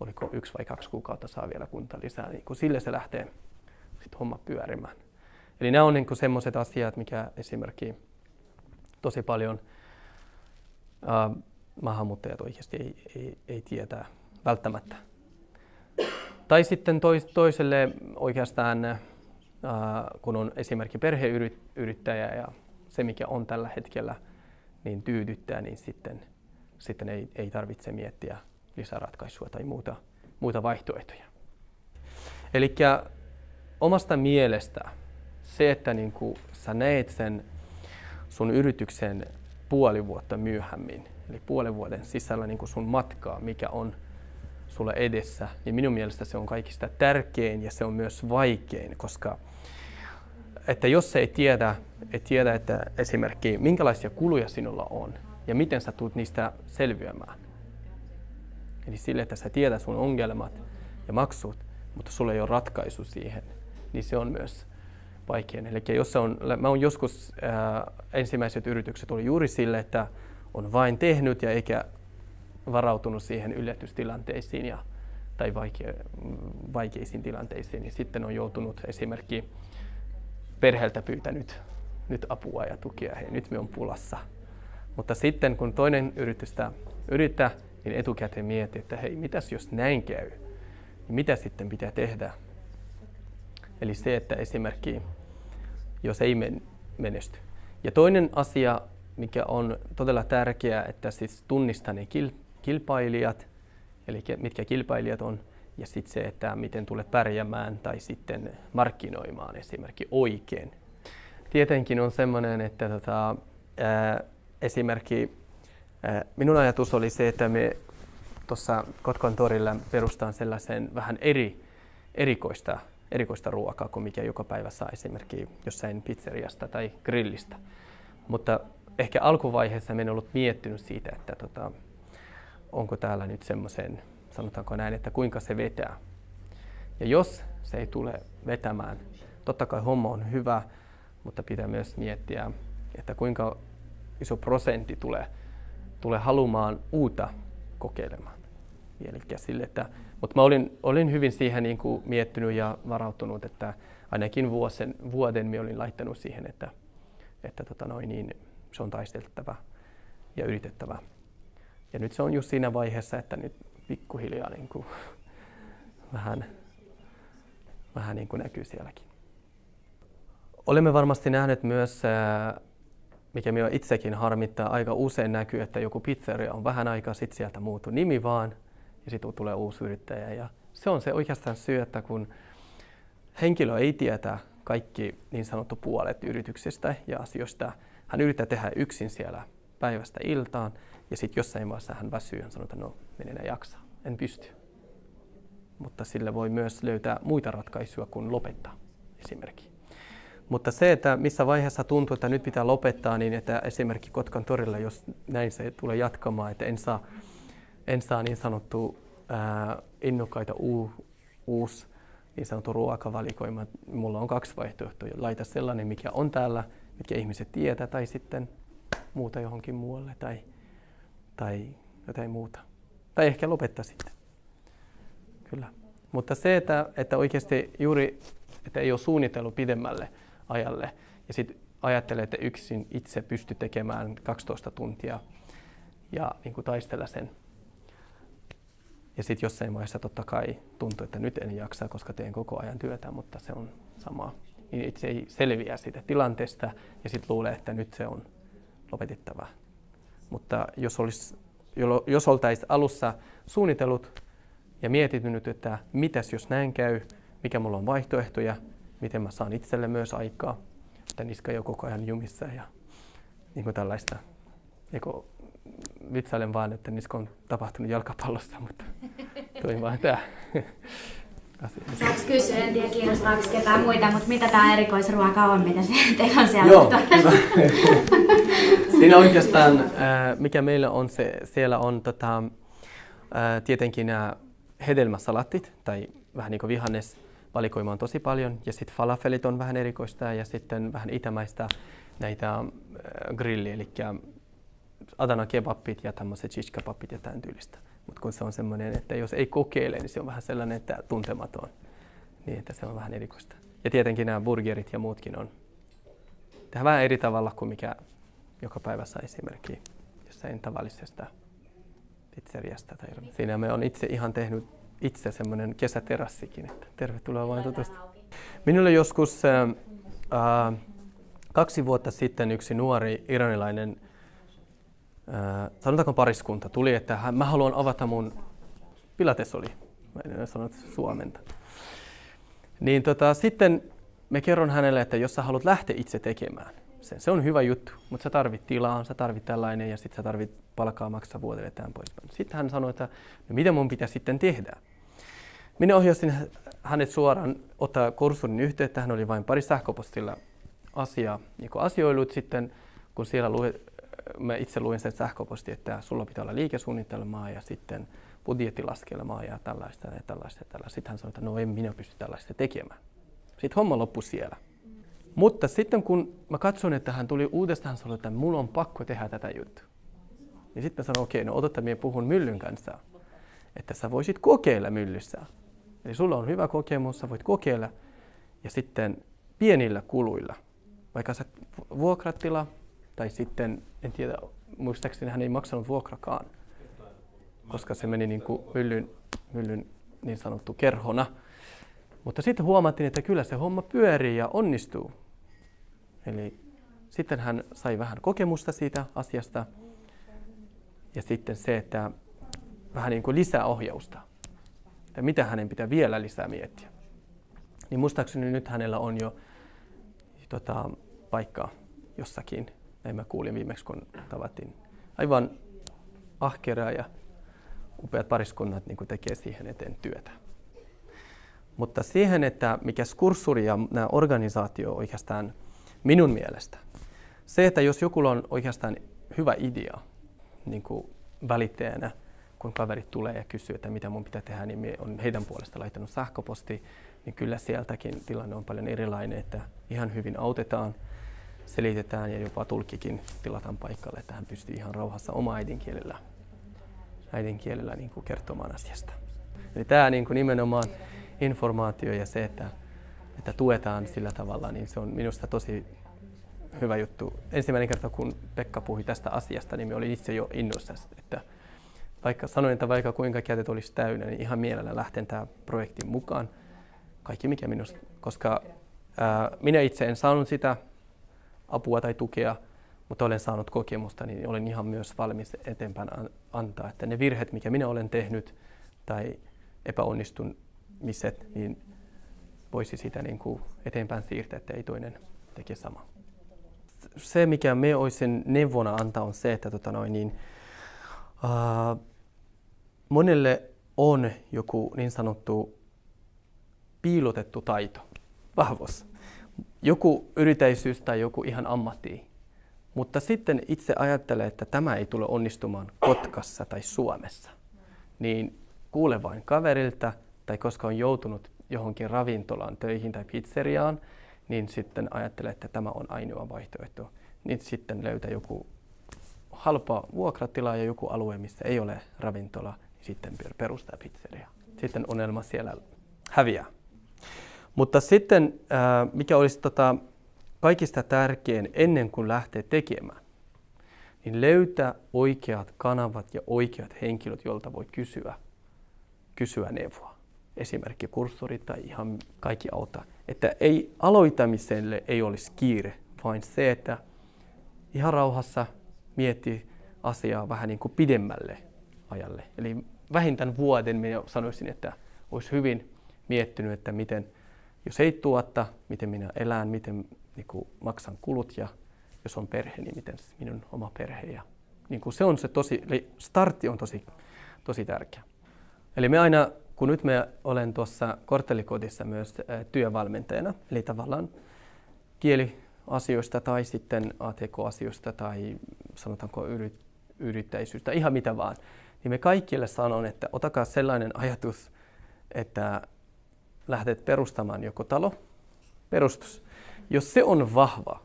oliko 1 vai 2 kuukautta saa vielä kuntalisää, niin kun sille se lähtee sit homma pyörimään. Eli nämä on niin sellaiset asiat, mikä esimerkiksi tosi paljon maahanmuuttajat oikeasti ei tiedä välttämättä. Tai sitten toiselle oikeastaan, kun on esimerkiksi perheyrittäjä ja se mikä on tällä hetkellä, niin tyydyttää, niin sitten ei tarvitse miettiä lisäratkaisua tai muuta vaihtoehtoja. Eli omasta mielestä se, että niin sä näet sen sun yrityksen puoli vuotta myöhemmin, eli puolen vuoden sisällä niin sun matkaa, mikä on sulla edessä, niin minun mielestä se on kaikista tärkein ja se on myös vaikein, koska että jos ei tiedä, että esimerkiksi minkälaisia kuluja sinulla on ja miten sä tulet niistä selviämään. Eli sille, että sä tiedät sun ongelmat ja maksut, mutta sulla ei ole ratkaisu siihen, niin se on myös vaikein. Eli jos mä oon joskus ensimmäiset yritykset oli juuri sille, että on vain tehnyt ja eikä varautunut siihen yllätystilanteisiin tai vaikeisiin tilanteisiin, niin sitten on joutunut esimerkiksi perheeltä pyytänyt nyt apua ja tukea, hei nyt me on pulassa. Mutta sitten kun toinen yritystä yrittää, niin etukäteen miettii, että hei mitäs jos näin käy, niin mitä sitten pitää tehdä. Eli se, että esimerkiksi jos ei menesty. Ja toinen asia, mikä on todella tärkeää, että siis tunnistaa ne kilpailijat, eli mitkä kilpailijat on, ja sitten se, että miten tulet pärjäämään tai sitten markkinoimaan esimerkiksi oikein. Tietenkin on semmoinen, että esimerkiksi minun ajatus oli se, että me tuossa Kotkan torilla perustaan sellaisen vähän erikoista ruokaa kuin mikä joka päivä saa esimerkiksi jossain pizzeriasta tai grillistä. Mutta ehkä alkuvaiheessa en ollut miettinyt siitä, että onko täällä nyt semmoisen, sanotaanko näin, että kuinka se vetää. Ja jos se ei tule vetämään, totta kai homma on hyvä, mutta pitää myös miettiä, että kuinka iso prosentti tulee haluamaan uutta kokeilemaan. Mutta mä olin hyvin siihen niin kuin miettinyt ja varautunut, että ainakin vuoden mä olin laittanut siihen, että niin se on taisteltava ja yritettävä. Ja nyt se on just siinä vaiheessa, että nyt pikkuhiljaa niin kuin vähän niin kuin näkyy sielläkin. Olemme varmasti nähneet myös, mikä minua itsekin harmittaa, aika usein näkyy, että joku pizzeria on vähän aikaa, sitten sieltä muuttuu nimi vaan ja sitten tulee uusi yrittäjä. Ja se on se oikeastaan syy, että kun henkilö ei tiedä kaikki niin sanottu puolet yrityksestä ja asioista, hän yrittää tehdä yksin siellä päivästä iltaan ja sitten jossain vaiheessa hän väsyy ja sanoo, että no, minä en jaksa, en pysty. Mutta sille voi myös löytää muita ratkaisuja kuin lopettaa esimerkiksi. Mutta se, että missä vaiheessa tuntuu, että nyt pitää lopettaa, niin että esimerkiksi Kotkan torilla, jos näin se tulee jatkamaan, että en saa niin sanottu innokkaita uusi niin sanottu ruokavalikoima. Mulla on 2 vaihtoehtoja. Laita sellainen, mikä on täällä, mitkä ihmiset tietää, tai sitten muuta johonkin muualle tai jotain muuta. Tai ehkä lopettaa sitten. Kyllä. Mutta se, että oikeasti juuri, että ei ole suunnitellut pidemmälle ajalle ja sitten ajattelee, että yksin itse pystyy tekemään 12 tuntia ja niin kuin taistella sen. Ja sitten jossain vaiheessa totta kai tuntuu, että nyt en jaksa, koska teen koko ajan työtä, mutta se on sama. Niin itse ei selviä siitä tilanteesta ja sitten luulee, että nyt se on lopetettava. Mutta jos oltaisiin alussa suunnitellut ja miettinyt, että mitäs jos näin käy, mikä mulla on vaihtoehtoja, miten mä saan itselle myös aikaa, että niska ei ole koko ajan jumissa ja niin kuin tällaista. Vitsailen vaan, että niissä on tapahtunut jalkapallossa, mutta toi vaan tää. Saanko kysyä, en tiedä kiinnostaako ketään muita, mutta mitä tää erikoisruoka on, mitä teillä on siellä? Joo, siinä oikeastaan, mikä meillä on, siellä on tietenkin nämä hedelmäsalatit, tai vähän niin kuin vihannesvalikoima on tosi paljon, ja sitten falafelit on vähän erikoista, ja sitten vähän itämäistä näitä grilli, eli Adana kebabit ja tämmöiset shish kebabit ja tämän tyylistä. Mutta kun se on semmoinen, että jos ei kokeile, niin se on vähän sellainen, että tuntematon. Niin, että se on vähän erikoista. Ja tietenkin nämä burgerit ja muutkin on. Tehdään vähän eri tavalla kuin mikä joka päivässä esimerkiksi jossain tavallisesta pizzeriasta. Siinä me on itse ihan tehnyt semmoinen kesäterassikin, että tervetuloa vain tutustumaan. Minulle joskus 2 vuotta sitten yksi nuori iranilainen sanotaanko pariskunta tuli, että mä haluan avata mun pilatesoli. Mä en sanonut suomenta. Niin sitten me kerron hänelle, että jos sä haluat lähteä itse tekemään sen, se on hyvä juttu, mutta sä tarvit tilaa, sä tarvit tällainen ja sitten sä tarvit palkaa maksaa vuodelle tämän poispäin. Sitten hän sanoi, että no mitä mun pitää sitten tehdä? Minä ohjasin hänet suoraan ottaa kurssurin yhteyttä, hän oli vain pari sähköpostilla asioilut sitten, kun siellä mä itse luin sen sähköposti, että sulla pitää olla liikesuunnitelmaa ja sitten budjettilaskelmaa ja tällaista. Sitten hän sanoi, että no en minä pysty tällaista tekemään. Sitten homma loppui siellä. Mutta sitten kun mä katson, että hän tuli uudestaan, hän sanoi, että mulla on pakko tehdä tätä juttua. Ja sitten mä sanoin, okei, no odota, minä puhun myllyn kanssa, että sä voisit kokeilla myllyssä. Eli sulla on hyvä kokemus, sä voit kokeilla ja sitten pienillä kuluilla, vaikka sä vuokrat tilaa, tai sitten, en tiedä, muistaakseni hän ei maksanut vuokrakaan, koska se meni niin kuin myllyn niin sanottu kerhona. Mutta sitten huomattiin, että kyllä se homma pyörii ja onnistuu. Eli sitten hän sai vähän kokemusta siitä asiasta. Ja sitten se, että vähän niin kuin lisäohjausta. Että mitä hänen pitää vielä lisää miettiä. Niin muistaakseni nyt hänellä on jo paikka jossakin. Näin mä kuulin viimeksi, kun tavattiin. Aivan ahkeraa ja upeat pariskunnat niin tekee siihen eteen työtä. Mutta siihen, että mikä kurssuri ja nämä organisaatio oikeastaan minun mielestä. Se, että jos joku on oikeastaan hyvä idea niin kuin välittäjänä, kun kaverit tulee ja kysyy, että mitä mun pitää tehdä, niin minä olen heidän puolesta laittanut sähköposti, niin kyllä sieltäkin tilanne on paljon erilainen, että ihan hyvin autetaan, selitetään ja jopa tulkkikin tilataan paikalle, että hän pystyy ihan rauhassa oma äidinkielellä niin kuin kertomaan asiasta. Eli tämä niin kuin nimenomaan informaatio ja se, että tuetaan sillä tavalla, niin se on minusta tosi hyvä juttu. Ensimmäinen kerta, kun Pekka puhui tästä asiasta, niin minä olin itse jo innoissani, että sanoin, että vaikka kuinka kädet olisi täynnä, niin ihan mielellä lähten tämän projektin mukaan. Kaikki mikä minusta, koska minä itse en saanut sitä apua tai tukea, mutta olen saanut kokemusta, niin olen ihan myös valmis eteenpäin antaa, että ne virheet, mikä minä olen tehnyt tai epäonnistumiset, niin voisi sitä niin kuin eteenpäin siirtää, että ei toinen teke sama. Se, mikä me olisin neuvona antaa, on se, että monelle on joku niin sanottu piilotettu taito, vahvuus. Joku yrittäjyys tai joku ihan ammatti. Mutta sitten itse ajattelee, että tämä ei tule onnistumaan Kotkassa tai Suomessa. Niin kuule vain kaverilta tai koska on joutunut johonkin ravintolaan töihin tai pizzeriaan, niin sitten ajattelee, että tämä on ainoa vaihtoehto. Niin sitten löytää joku halpa vuokratila ja joku alue, missä ei ole ravintola, niin sitten perustaa pizzeria. Sitten unelma siellä häviää. Mutta sitten, mikä olisi kaikista tärkein ennen kuin lähtee tekemään, niin löytää oikeat kanavat ja oikeat henkilöt, joilta voi kysyä neuvoa. Esimerkiksi kurssorit tai ihan kaikki auttaa. Että ei aloittamiselle ei olisi kiire, vaan se, että ihan rauhassa miettii asiaa vähän niin kuin pidemmälle ajalle. Eli vähintään vuoden minä sanoisin, että olisi hyvin miettinyt, että miten, jos ei tuotta, miten minä elän, miten niin kuin maksan kulut ja jos on perhe, niin miten minun oma perhe ja niin kuin se on se eli startti on tosi tärkeä. Eli me aina, kun nyt me olen tuossa korttelikodissa myös työvalmentajana, eli tavallaan kieliasioista tai sitten ATK-asioista tai sanotaanko yrittäjyystä, ihan mitä vaan, niin me kaikille sanon, että otakaa sellainen ajatus, että lähdet perustamaan joko talo, perustus. Jos se on vahva,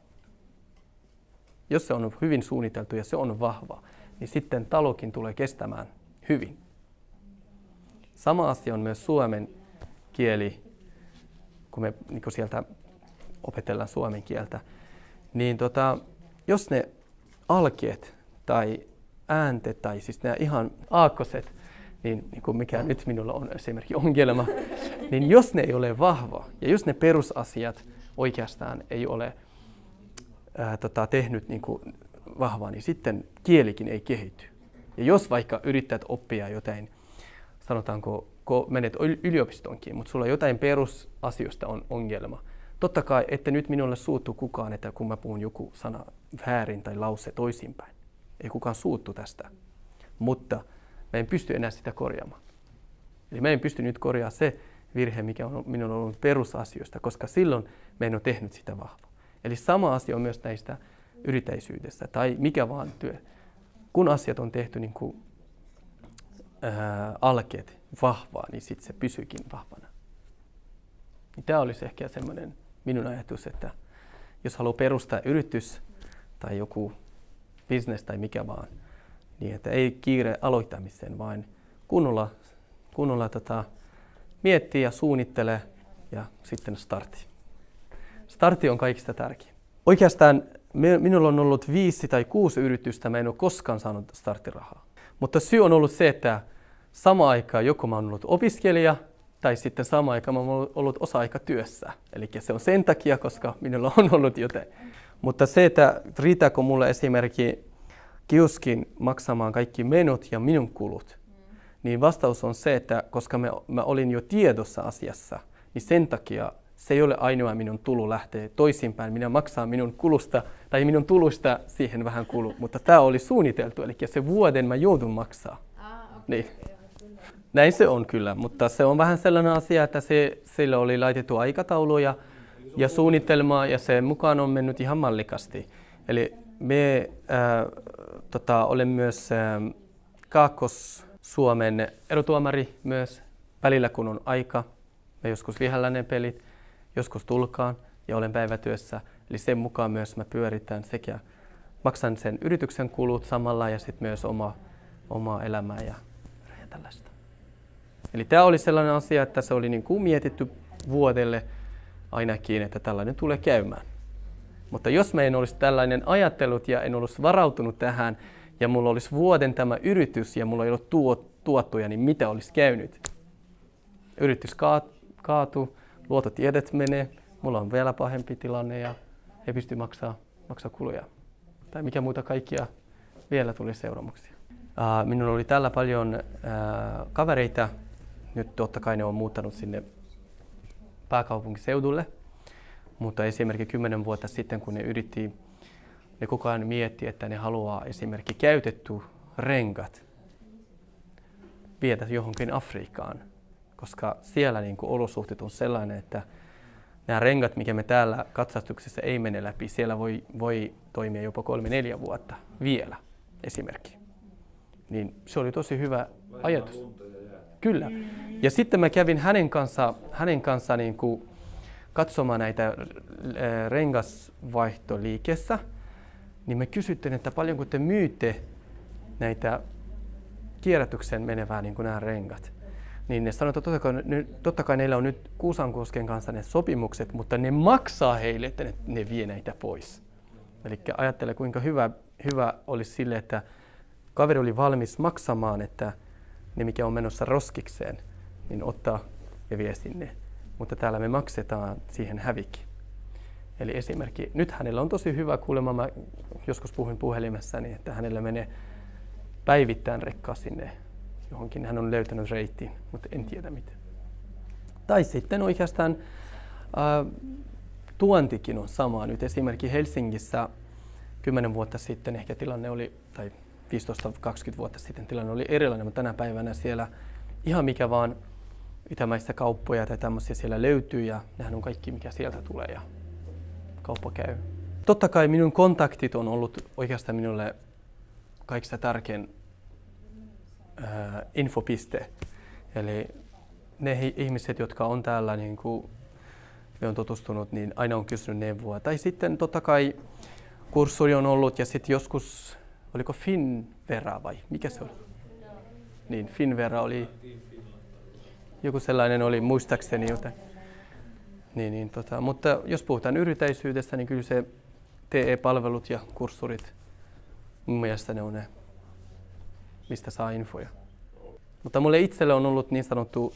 jos se on hyvin suunniteltu ja se on vahva, niin sitten talokin tulee kestämään hyvin. Sama asia on myös suomen kieli, kun me niin kun sieltä opetellaan suomen kieltä, niin jos ne alkeet tai ääntet tai siis nämä ihan aakkoset, niin kuin mikä nyt minulla on esimerkiksi ongelma, niin jos ne ei ole vahva ja jos ne perusasiat oikeastaan ei ole tehnyt niin kuin vahvaa, niin sitten kielikin ei kehity. Ja jos vaikka yrität oppia jotain, sanotaanko menet yliopistonkin, mutta sulla jotain perusasioista on ongelma. Totta kai, että nyt minulle suuttuu kukaan, että kun mä puhun joku sana väärin tai lause toisinpäin. Ei kukaan suuttu tästä, mutta mä en pysty enää sitä korjaamaan. Eli mä en pysty nyt korjaamaan se virhe, mikä on minun ollut perusasioista, koska silloin mä en ole tehnyt sitä vahvaa. Eli sama asia on myös näistä yrittäjyydestä tai mikä vaan työ. Kun asiat on tehty niin kuin, alkeet vahvaa, niin sitten se pysyykin vahvana. Niin tämä olisi ehkä semmoinen minun ajatus, että jos haluaa perustaa yritys tai joku business tai mikä vaan, niin että ei kiire aloittamiseen, vaan kunnolla miettii ja suunnittele ja sitten startti. Startti on kaikista tärkein. Oikeastaan minulla on ollut 5 tai 6 yritystä, mä en ole koskaan saanut starttirahaa. Mutta syy on ollut se, että sama aikaa joko mä oon ollut opiskelija tai sitten sama aikaa mä oon ollut osa-aikatyössä. Eli se on sen takia, koska minulla on ollut jotain. Mutta se, että riittääkö mulle esimerkiksi kioskin maksamaan kaikki menot ja minun kulut, niin vastaus on se, että koska mä olin jo tiedossa asiassa, niin sen takia se ei ole ainoa minun tulu lähtee toisinpäin. Minä maksan minun kulusta tai minun tulusta siihen vähän kulu, mutta tämä oli suunniteltu, eli se vuoden mä joudun maksaa. Okay. Niin. Näin se on kyllä, mutta se on vähän sellainen asia, että sillä oli laitettu aikatauluja ja suunnitelmaa ja sen mukaan on mennyt ihan mallikasti. Eli me olen myös Kaakkois-Suomen erotuomari myös välillä kun on aika. Me joskus vihällänen pelit, joskus tulkaan ja olen päivätyössä. Eli sen mukaan myös mä pyöritän sekä maksan sen yrityksen kulut samalla ja sitten myös omaa elämää ja tällaista. Eli tämä oli sellainen asia, että se oli niin kuin mietitty vuodelle ainakin, että tällainen tulee käymään. Mutta jos mä en olisi tällainen ajatellut ja en olisi varautunut tähän ja mulla olisi vuoden tämä yritys ja mulla ei ole tuottoja, niin mitä olisi käynyt? Yritys kaatuu, luottotiedet menee, mulla on vielä pahempi tilanne ja ei pysty maksaa kuluja. Tai mikä muuta kaikkia vielä tuli seuraamuksia. Minulla oli täällä paljon kavereita. Nyt totta kai ne on muuttanut sinne pääkaupunkiseudulle. Mutta esimerkiksi 10 vuotta sitten, kun ne koko ajan mietti, että ne haluaa esimerkiksi käytetty rengat viedä johonkin Afrikkaan. Koska siellä niin kuin olosuhteet on sellainen, että nämä rengat, mikä me täällä katsastuksessa ei mene läpi, siellä voi toimia jopa 3-4 vuotta vielä esimerkiksi. Niin se oli tosi hyvä ajatus. Kyllä. Ja sitten mä kävin hänen kanssa niin kuin katsomaan näitä rengasvaihtoliikkeessä, niin me kysyttiin, että paljonko te myytte näitä kierrätykseen menevää niin kuin nämä rengat. Niin ne sanoivat, että totta kai neillä on nyt Kuusankosken kanssa ne sopimukset, mutta ne maksaa heille, että ne vie näitä pois. Eli ajattele, kuinka hyvä olisi sille, että kaveri oli valmis maksamaan, että ne mikä on menossa roskikseen, niin ottaa ja vie sinne. Mutta täällä me maksetaan siihen hävikki. Eli esimerkki, nyt hänellä on tosi hyvä kuulemma, mä joskus puhuin puhelimessa, niin että hänellä menee päivittäin rekkaa sinne johonkin. Hän on löytänyt reitin, mutta en tiedä miten. Tai sitten oikeastaan tuontikin on sama. Nyt esimerkiksi Helsingissä 10 vuotta sitten ehkä tilanne oli, tai 15-20 vuotta sitten tilanne oli erilainen, mutta tänä päivänä siellä ihan mikä vaan itämaista kauppoja tai tämmöisiä siellä löytyy ja nehän on kaikki mikä sieltä tulee ja kauppa käy. Totta kai minun kontaktit on ollut oikeastaan minulle kaikista tärkein infopiste. Eli ne ihmiset, jotka on täällä niin kuin me on tutustunut, niin aina on kysynyt neuvoa. Tai sitten totta kai kurssuri on ollut ja sitten joskus, oliko Finvera vai mikä se oli? Niin, Finvera oli, joku sellainen oli muistaakseni joten. Mutta jos puhutaan yrittäjyydestä, niin kyllä se TE-palvelut ja kurssurit, mun mielestä ne on ne, mistä saa infoja. Mutta mulle itselle on ollut niin sanottu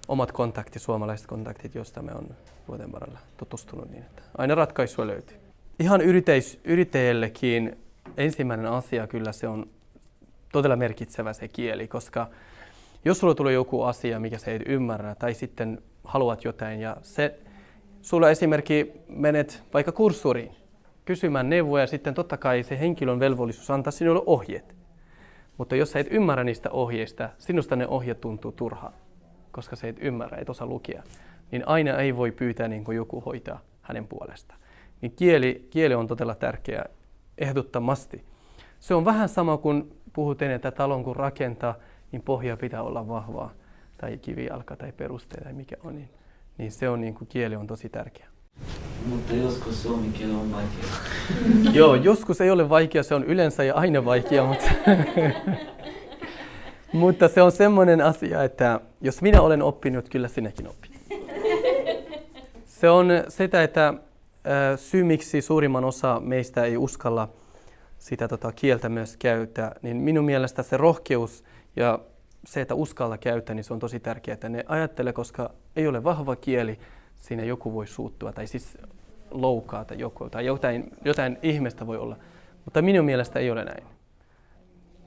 omat kontaktit, suomalaiset kontaktit, joista me on vuoden varrella tutustunut niin, että aina ratkaisua löytyy. Ihan yrittäjällekin ensimmäinen asia kyllä se on todella merkitsevä se kieli, koska jos sulla tulee joku asia, mikä sä et ymmärrä, tai sitten haluat jotain, ja sulla esimerkiksi menet vaikka kurssuriin kysymään neuvoja, ja sitten totta kai se henkilön velvollisuus antaa sinulle ohjeet. Mutta jos sä et ymmärrä niistä ohjeista, sinusta ne ohjeet tuntuu turhaan, koska sä et ymmärrä, et osaa lukea, niin aina ei voi pyytää niin kuin joku hoitaa hänen puolestaan. Niin kieli on todella tärkeä ehdottomasti. Se on vähän sama kuin puhutaan, että talon kun rakentaa, niin pohja pitää olla vahvaa, tai kivijalka tai peruste tai mikä on. Niin se on niin kuin kieli on tosi tärkeä. Mutta joskus suomen kieli on vaikea. Joo, joskus ei ole vaikea, se on yleensä ja aina vaikea, mutta se on semmoinen asia, että jos minä olen oppinut, kyllä sinäkin oppit. Se on sitä, että syy miksi suurimman osa meistä ei uskalla sitä kieltä myös käyttää, niin minun mielestä se rohkeus ja se, että uskalla käyttää, niin se on tosi tärkeää, että ne ajattelee, koska ei ole vahva kieli, siinä joku voi suuttua tai siis loukata joku tai jotain ihmeestä voi olla. Mutta minun mielestä ei ole näin.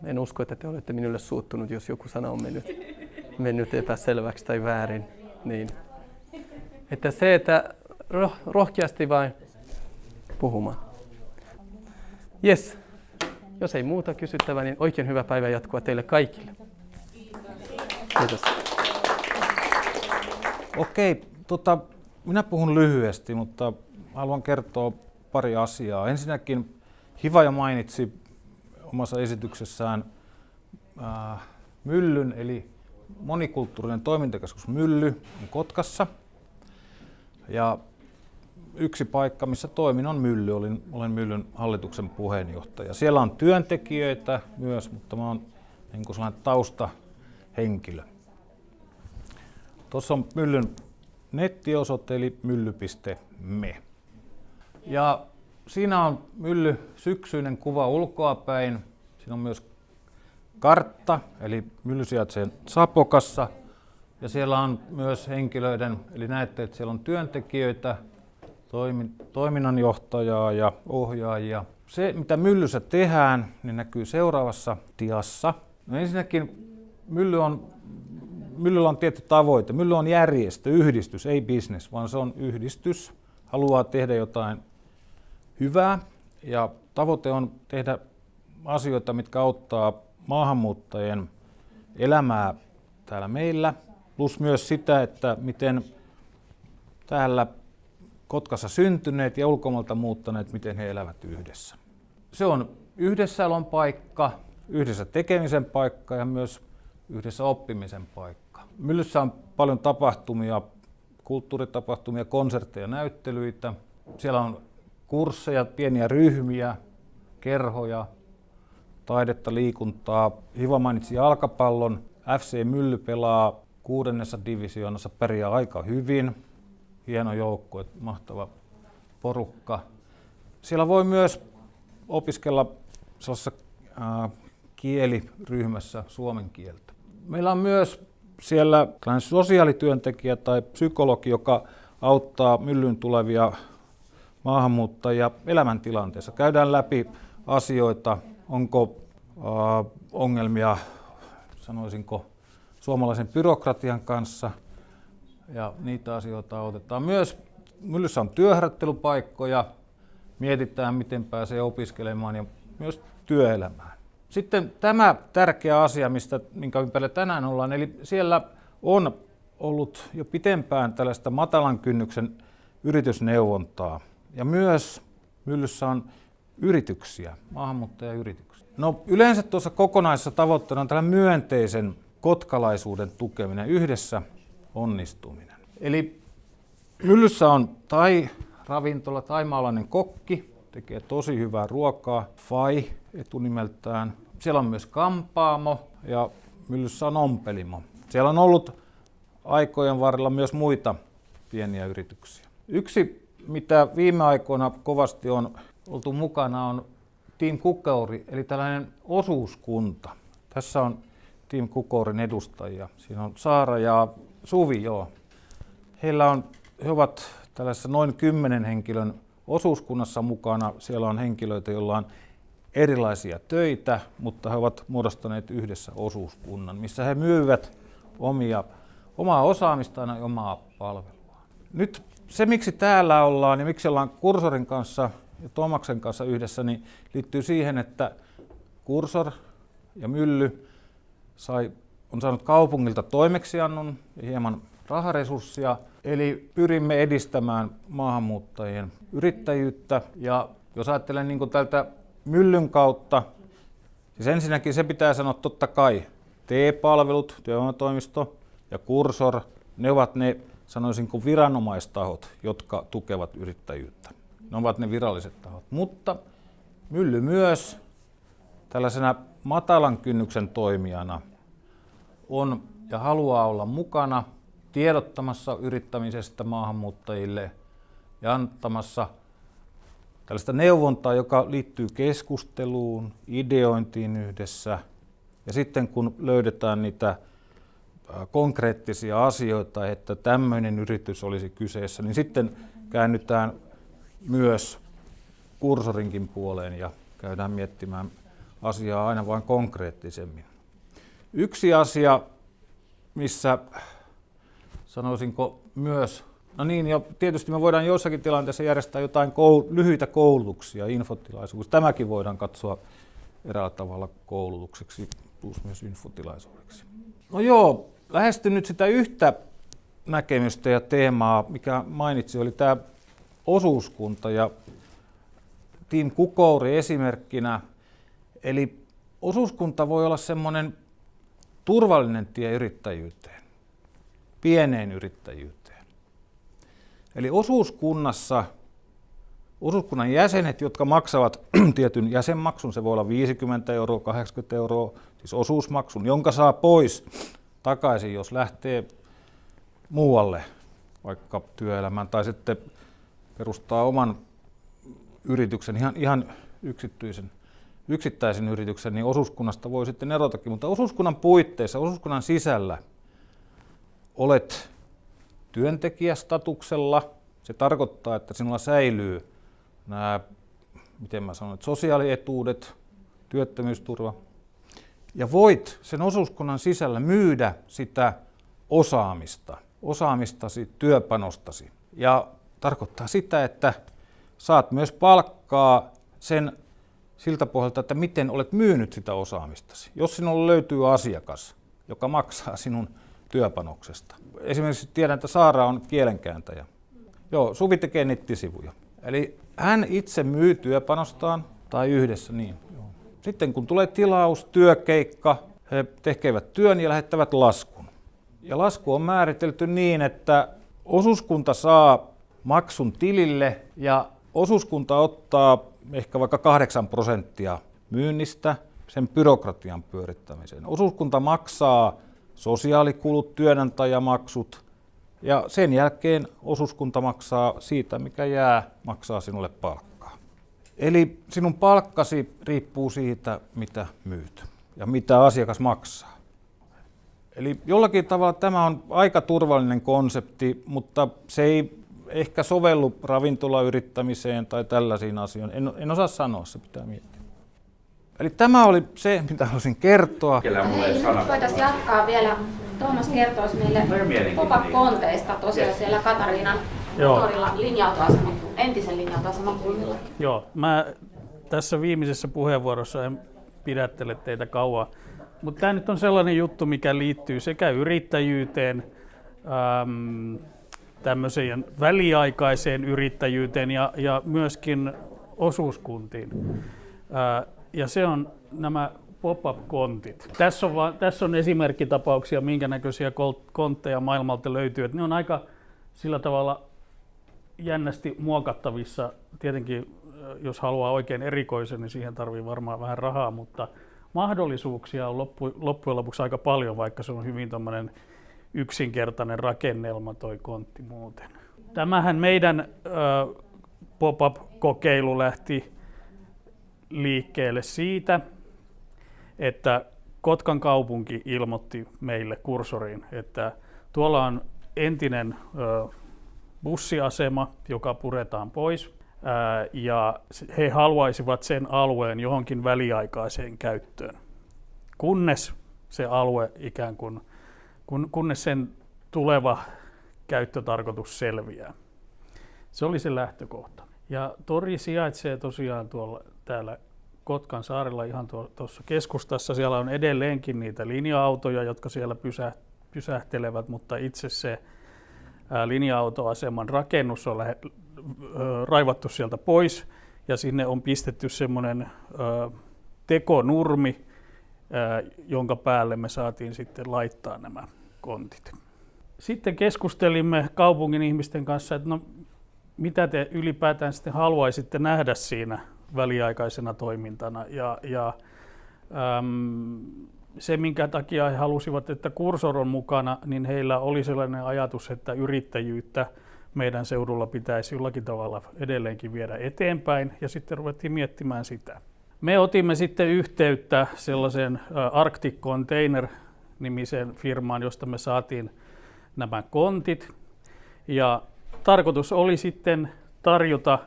En usko, että te olette minulle suuttunut, jos joku sana on mennyt epäselväksi tai väärin. Niin. Että se, että rohkeasti vain puhumaan. Jes, jos ei muuta kysyttävää, niin oikein hyvää päivää jatkoa teille kaikille. Kiitos. Okei, minä puhun lyhyesti, mutta haluan kertoa pari asiaa. Ensinnäkin Hiva jo mainitsi omassa esityksessään Myllyn, eli monikulttuurinen toimintakeskus Mylly on Kotkassa. Ja yksi paikka, missä toimin, on Mylly. Olen Myllyn hallituksen puheenjohtaja. Siellä on työntekijöitä myös, mutta mä oon niin kuin sellainen taustahenkilö. Tuossa on Myllyn nettiosoite eli mylly.me. Ja siinä on Mylly syksyinen kuva ulkoapäin. Siinä on myös kartta, eli Mylly sijaitsee Sapokassa. Ja siellä on myös henkilöiden, eli näette, että siellä on työntekijöitä, toiminnanjohtajaa ja ohjaajia. Se, mitä Myllyssä tehdään, niin näkyy seuraavassa diassa. No ensinnäkin Myllyllä on tietty tavoite. Mylly on järjestö, yhdistys, ei business, vaan se on yhdistys. Haluaa tehdä jotain hyvää ja tavoite on tehdä asioita, mitkä auttaa maahanmuuttajien elämää täällä meillä. Plus myös sitä, että miten täällä Kotkassa syntyneet ja ulkomailta muuttaneet, miten he elävät yhdessä. Se on yhdessäolon paikka, yhdessä tekemisen paikka ja myös yhdessä oppimisen paikka. Myllyssä on paljon tapahtumia, kulttuuritapahtumia, konsertteja, näyttelyitä. Siellä on kursseja, pieniä ryhmiä, kerhoja, taidetta, liikuntaa. Hiva mainitsi jalkapallon. FC Mylly pelaa 6. divisioonassa, pärjää aika hyvin. Hieno joukko, mahtava porukka. Siellä voi myös opiskella sellaisessa kieliryhmässä suomen kieltä. Meillä on myös siellä sosiaalityöntekijä tai psykologi, joka auttaa Myllyyn tulevia maahanmuuttajia elämäntilanteessa. Käydään läpi asioita, onko ongelmia, sanoisinko, suomalaisen byrokratian kanssa, ja niitä asioita otetaan. Myös Myllyssä on työharjoittelupaikkoja, mietitään miten pääsee opiskelemaan ja myös työelämään. sitten tämä tärkeä asia, minkä ympärillä tänään ollaan, eli siellä on ollut jo pitempään tällaista matalan kynnyksen yritysneuvontaa. Ja myös myllyssä on yrityksiä, maahanmuuttajayrityksiä. No yleensä tuossa kokonaisessa tavoitteena on tällainen myönteisen kotkalaisuuden tukeminen, yhdessä onnistuminen. Eli myllyssä on ravintola, thaimaalainen kokki, tekee tosi hyvää ruokaa, Fai etunimeltään. Siellä on myös kampaamo ja myllyssä on ompelimo. Siellä on ollut aikojen varrella myös muita pieniä yrityksiä. Yksi, mitä viime aikoina kovasti on oltu mukana, on Team Kukauri, eli tällainen osuuskunta. Tässä on Team Kukaurin edustajia. Siinä on Saara ja Suvi, joo. He ovat tällaisessa noin 10 henkilön osuuskunnassa mukana. Siellä on henkilöitä, joilla on erilaisia töitä, mutta he ovat muodostaneet yhdessä osuuskunnan, missä he myyvät omaa osaamistaan ja omaa palvelua. Nyt se, miksi täällä ollaan ja miksi ollaan Kursorin kanssa ja Tomaksen kanssa yhdessä, niin liittyy siihen, että Kursor ja Mylly on saanut kaupungilta toimeksiannon ja hieman raharesurssia, eli pyrimme edistämään maahanmuuttajien yrittäjyyttä. Ja jos ajattelen niin kuin tältä Myllyn kautta, siis ensinnäkin se pitää sanoa totta kai, TE-palvelut, työvoimatoimisto ja Kursor, ne ovat ne, sanoisin kuin viranomaistahot, jotka tukevat yrittäjyyttä. Ne ovat ne viralliset tahot. Mutta Mylly myös tällaisena matalan kynnyksen toimijana on ja haluaa olla mukana tiedottamassa yrittämisestä maahanmuuttajille ja antamassa tällaista neuvontaa, joka liittyy keskusteluun, ideointiin yhdessä. Ja sitten kun löydetään niitä konkreettisia asioita, että tämmöinen yritys olisi kyseessä, niin sitten käännytään myös Kursorinkin puoleen ja käydään miettimään asiaa aina vain konkreettisemmin. Yksi asia, missä sanoisinko myös, no niin, ja tietysti me voidaan joissakin tilanteissa järjestää jotain lyhyitä koulutuksia, infotilaisuuksia. Tämäkin voidaan katsoa eräällä tavalla koulutukseksi plus myös infotilaisuudeksi. No joo, lähestyn nyt sitä yhtä näkemystä ja teemaa, mikä mainitsin, oli tämä osuuskunta ja Team Kukauri esimerkkinä. Eli osuuskunta voi olla semmoinen turvallinen tie yrittäjyyteen, pieneen yrittäjyyteen. Eli osuuskunnan jäsenet, jotka maksavat tietyn jäsenmaksun, se voi olla 50 €, 80 €, siis osuusmaksun, jonka saa pois takaisin, jos lähtee muualle, vaikka työelämään, tai sitten perustaa oman yrityksen, ihan yksittäisen yrityksen, niin osuuskunnasta voi sitten erotakin, mutta osuuskunnan puitteissa, osuuskunnan sisällä olet työntekijästatuksella. Se tarkoittaa, että sinulla säilyy nämä, miten mä sanon, sosiaalietuudet, työttömyysturva, ja voit sen osuuskunnan sisällä myydä sitä osaamistasi, työpanostasi. Ja tarkoittaa sitä, että saat myös palkkaa siltä pohjalta, että miten olet myynyt sitä osaamistasi. Jos sinulle löytyy asiakas, joka maksaa sinun työpanoksesta. Esimerkiksi tiedän, että Saara on kielenkääntäjä. Joo, Suvi tekee nettisivuja. Eli hän itse myy työpanostaan tai yhdessä niin. Sitten kun tulee tilaus, työkeikka, he tekevät työn ja lähettävät laskun. Ja lasku on määritelty niin, että osuuskunta saa maksun tilille ja osuuskunta ottaa ehkä vaikka 8% myynnistä sen byrokratian pyörittämiseen. Osuuskunta maksaa sosiaalikulut, työnantajamaksut ja sen jälkeen osuuskunta maksaa siitä, mikä jää, maksaa sinulle palkkaa. Eli sinun palkkasi riippuu siitä, mitä myyt ja mitä asiakas maksaa. Eli jollakin tavalla tämä on aika turvallinen konsepti, mutta se ei ehkä sovellu ravintolayrittämiseen tai tällaisiin asioihin. En osaa sanoa, se pitää miettiä. Eli tämä oli se, mitä halusin kertoa. Voitaisiin jatkaa vielä. Tuomas kertoisi meille pop-up-konteista tosiaan siellä Katariinan motorilla entisen linja-autoaseman kulmilla. Joo, mä tässä viimeisessä puheenvuorossa en pidättele teitä kauan. Mutta tämä nyt on sellainen juttu, mikä liittyy sekä yrittäjyyteen, tämmöiseen väliaikaiseen yrittäjyyteen ja myöskin osuuskuntiin. Ja se on nämä pop-up-kontit. Tässä on esimerkkitapauksia, minkä näköisiä kontteja maailmalta löytyy. Ne on aika sillä tavalla jännästi muokattavissa. Tietenkin, jos haluaa oikein erikoisen, niin siihen tarvii varmaan vähän rahaa, mutta mahdollisuuksia on loppujen lopuksi aika paljon, vaikka se on hyvin tommoinen yksinkertainen rakennelma toi kontti muuten. Tämähän meidän pop-up-kokeilu lähti liikkeelle siitä, että Kotkan kaupunki ilmoitti meille kursoriin, että tuolla on entinen bussiasema, joka puretaan pois, ja he haluaisivat sen alueen johonkin väliaikaiseen käyttöön, kunnes se alue ikään kuin, kunnes sen tuleva käyttötarkoitus selviää. Se oli se lähtökohta. Ja tori sijaitsee tosiaan täällä Kotkan saarella ihan tuossa keskustassa. Siellä on edelleenkin niitä linja-autoja, jotka siellä pysähtelevät, mutta itse se linja-autoaseman rakennus on raivattu sieltä pois ja sinne on pistetty semmoinen tekonurmi, jonka päälle me saatiin sitten laittaa nämä kontit. Sitten keskustelimme kaupungin ihmisten kanssa, että no, mitä te ylipäätään sitten haluaisitte nähdä siinä väliaikaisena toimintana. Se, minkä takia he halusivat, että Cursor on mukana, niin heillä oli sellainen ajatus, että yrittäjyyttä meidän seudulla pitäisi jollakin tavalla edelleenkin viedä eteenpäin, ja sitten ruvettiin miettimään sitä. Me otimme sitten yhteyttä sellaiseen Arctic Container-nimiseen firmaan, josta me saatiin nämä kontit, ja tarkoitus oli sitten tarjota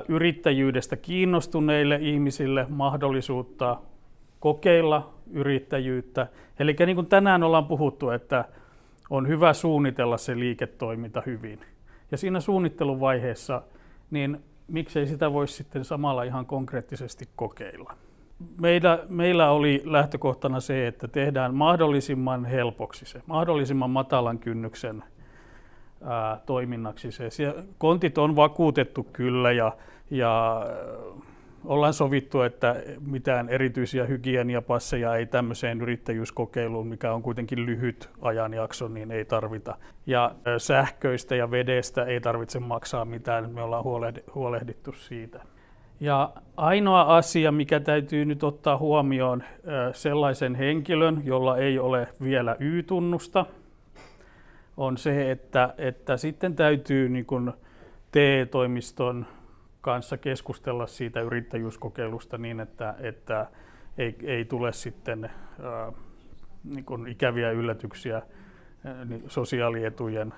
yrittäjyydestä kiinnostuneille ihmisille mahdollisuutta kokeilla yrittäjyyttä. Eli niin kuin tänään ollaan puhuttu, että on hyvä suunnitella se liiketoiminta hyvin. Ja siinä suunnitteluvaiheessa, niin miksei sitä voisi sitten samalla ihan konkreettisesti kokeilla. Meillä oli lähtökohtana se, että tehdään mahdollisimman helpoksi se, mahdollisimman matalan kynnyksen toiminnaksi se. Kontit on vakuutettu kyllä ja ollaan sovittu, että mitään erityisiä hygieniapasseja ei tämmöiseen yrittäjyyskokeiluun, mikä on kuitenkin lyhyt ajanjakso, niin ei tarvita. Ja sähköistä ja vedestä ei tarvitse maksaa mitään, me ollaan huolehdittu siitä. Ja ainoa asia, mikä täytyy nyt ottaa huomioon sellaisen henkilön, jolla ei ole vielä Y-tunnusta, on se, että sitten täytyy niin kuin TE-toimiston kanssa keskustella siitä yrittäjyyskokeilusta niin, että ei tule sitten niin kuin ikäviä yllätyksiä sosiaalietujen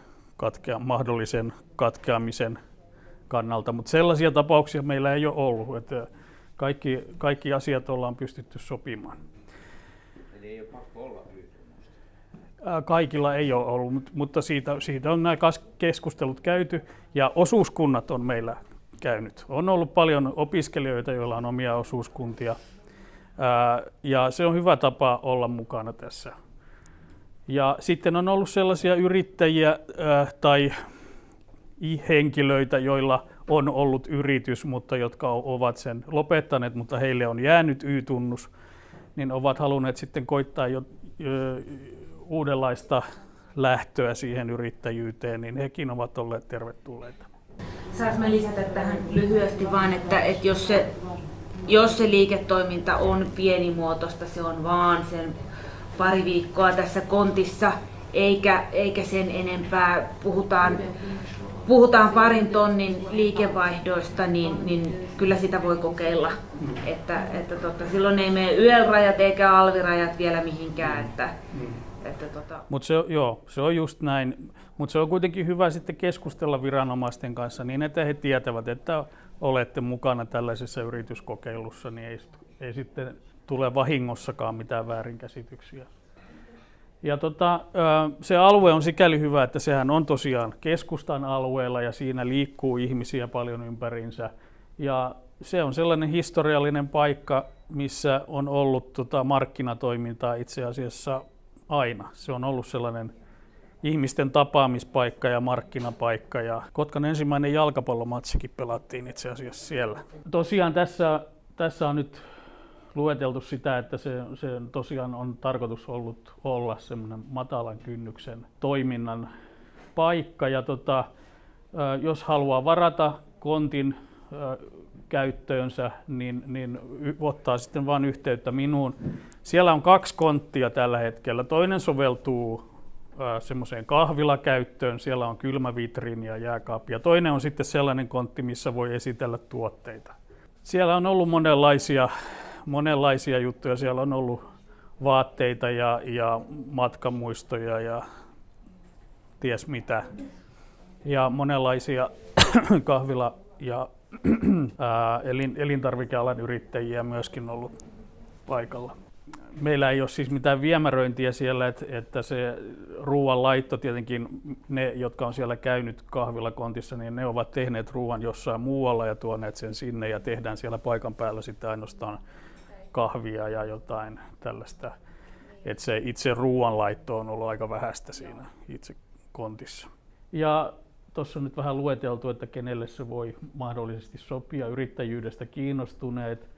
mahdollisen katkeamisen kannalta, mutta sellaisia tapauksia meillä ei ole ollut, että kaikki asiat ollaan pystytty sopimaan. Eli ei ole pakko olla Y-tunnusta? Kaikilla ei ole ollut, mutta siitä on nämä keskustelut käyty ja osuuskunnat on meillä käynyt. On ollut paljon opiskelijoita, joilla on omia osuuskuntia ja se on hyvä tapa olla mukana tässä. Ja sitten on ollut sellaisia yrittäjiä tai henkilöitä, joilla on ollut yritys, mutta jotka ovat sen lopettaneet, mutta heille on jäänyt Y-tunnus, niin ovat halunneet sitten koittaa jo uudenlaista lähtöä siihen yrittäjyyteen, niin hekin ovat olleet tervetulleita. Saanko mä lisätä tähän lyhyesti vaan, että jos se liiketoiminta on pienimuotoista, se on vaan sen pari viikkoa tässä kontissa, eikä sen enempää puhutaan 2 tonnin liikevaihdoista, niin kyllä sitä voi kokeilla. Että silloin ei mene YEL-rajat eikä alvirajat vielä mihinkään. Mutta se on just näin. Mutta se on kuitenkin hyvä sitten keskustella viranomaisten kanssa niin, että he tietävät, että olette mukana tällaisessa yrityskokeilussa, niin ei sitten tule vahingossakaan mitään väärinkäsityksiä. Ja se alue on sikäli hyvä, että sehän on tosiaan keskustan alueella ja siinä liikkuu ihmisiä paljon ympäriinsä. Ja Se on sellainen historiallinen paikka, missä on ollut markkinatoimintaa itse asiassa aina. Se on ollut sellainen ihmisten tapaamispaikka ja markkinapaikka. Ja Kotkan ensimmäinen jalkapallomatsikin pelattiin itse asiassa siellä. Tosiaan tässä on nyt lueteltu sitä, että se tosiaan on tarkoitus ollut olla semmoinen matalan kynnyksen toiminnan paikka. Ja jos haluaa varata kontin käyttöönsä, niin ottaa sitten vain yhteyttä minuun. Siellä on 2 konttia tällä hetkellä. Toinen soveltuu semmoiseen kahvilakäyttöön, siellä on kylmävitriini ja jääkaappi. Ja toinen on sitten sellainen kontti, missä voi esitellä tuotteita. Siellä on ollut monenlaisia juttuja. Siellä on ollut vaatteita ja matkamuistoja ja ties mitä. Ja monenlaisia kahvila- ja elintarvikealan yrittäjiä myöskin ollut paikalla. Meillä ei ole siis mitään viemäröintiä siellä, että se ruoan laitto tietenkin, ne jotka on siellä käynyt kahvilakontissa, niin ne ovat tehneet ruoan jossain muualla ja tuoneet sen sinne ja tehdään siellä paikan päällä sitten ainoastaan kahvia ja jotain tällaista. Että se itse ruoanlaitto on ollut aika vähäistä siinä itse kontissa. Ja tuossa on nyt vähän lueteltu, että kenelle se voi mahdollisesti sopia. Yrittäjyydestä kiinnostuneet,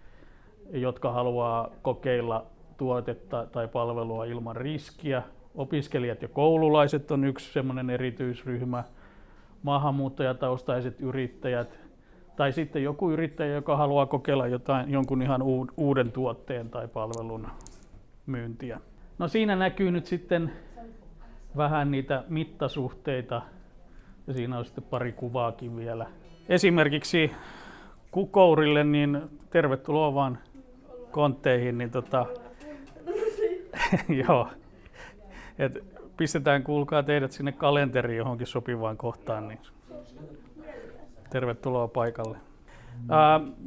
jotka haluaa kokeilla tuotetta tai palvelua ilman riskiä. Opiskelijat ja koululaiset on yksi semmoinen erityisryhmä. Maahanmuuttajataustaiset yrittäjät. Tai sitten joku yrittäjä, joka haluaa kokeilla jonkun ihan uuden tuotteen tai palvelun myyntiä. No siinä näkyy nyt sitten vähän niitä mittasuhteita. Ja siinä on sitten pari kuvaakin vielä. Esimerkiksi kukourille, niin tervetuloa vaan kontteihin. Niin joo. Et pistetään, kuulkaa teidät sinne kalenteriin johonkin sopivaan kohtaan, niin tervetuloa paikalle.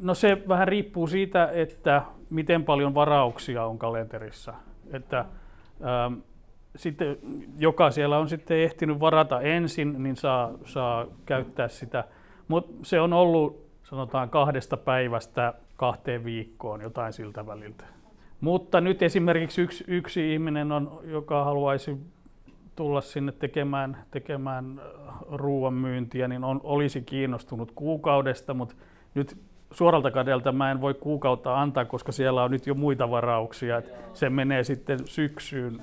No se vähän riippuu siitä, että miten paljon varauksia on kalenterissa. Että sitten, joka siellä on sitten ehtinyt varata ensin, niin saa käyttää sitä. Mutta se on ollut, sanotaan 2 päivästä 2 viikkoon, jotain siltä väliltä. Mutta nyt esimerkiksi yksi ihminen on, joka haluaisi tulla sinne tekemään ruoan myyntiä, niin olisi kiinnostunut kuukaudesta, mutta nyt suoralta kädeltä mä en voi kuukautta antaa, koska siellä on nyt jo muita varauksia. Se menee sitten syksyyn.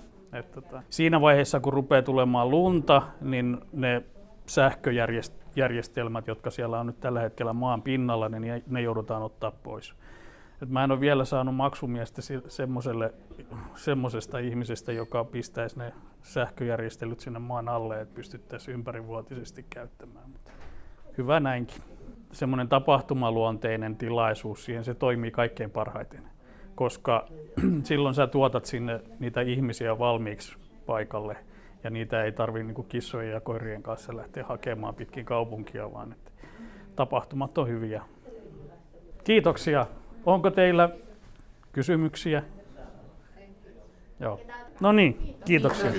Siinä vaiheessa, kun rupeaa tulemaan lunta, niin ne sähköjärjestelmät, jotka siellä on nyt tällä hetkellä maan pinnalla, niin ne joudutaan ottaa pois. Mä en ole vielä saanut maksumiestä semmoisesta ihmisestä, joka pistäisi ne sähköjärjestelyt sinne maan alle, että pystyttäisiin ympärivuotisesti käyttämään. Hyvä näinkin. Semmoinen tapahtumaluonteinen tilaisuus, siihen se toimii kaikkein parhaiten, koska silloin sä tuotat sinne niitä ihmisiä valmiiksi paikalle ja niitä ei tarvitse niin kuin kissojen ja koirien kanssa lähteä hakemaan pitkin kaupunkia, vaan että tapahtumat on hyviä. Kiitoksia. Onko teillä kysymyksiä? Joo. No niin, kiitoksia.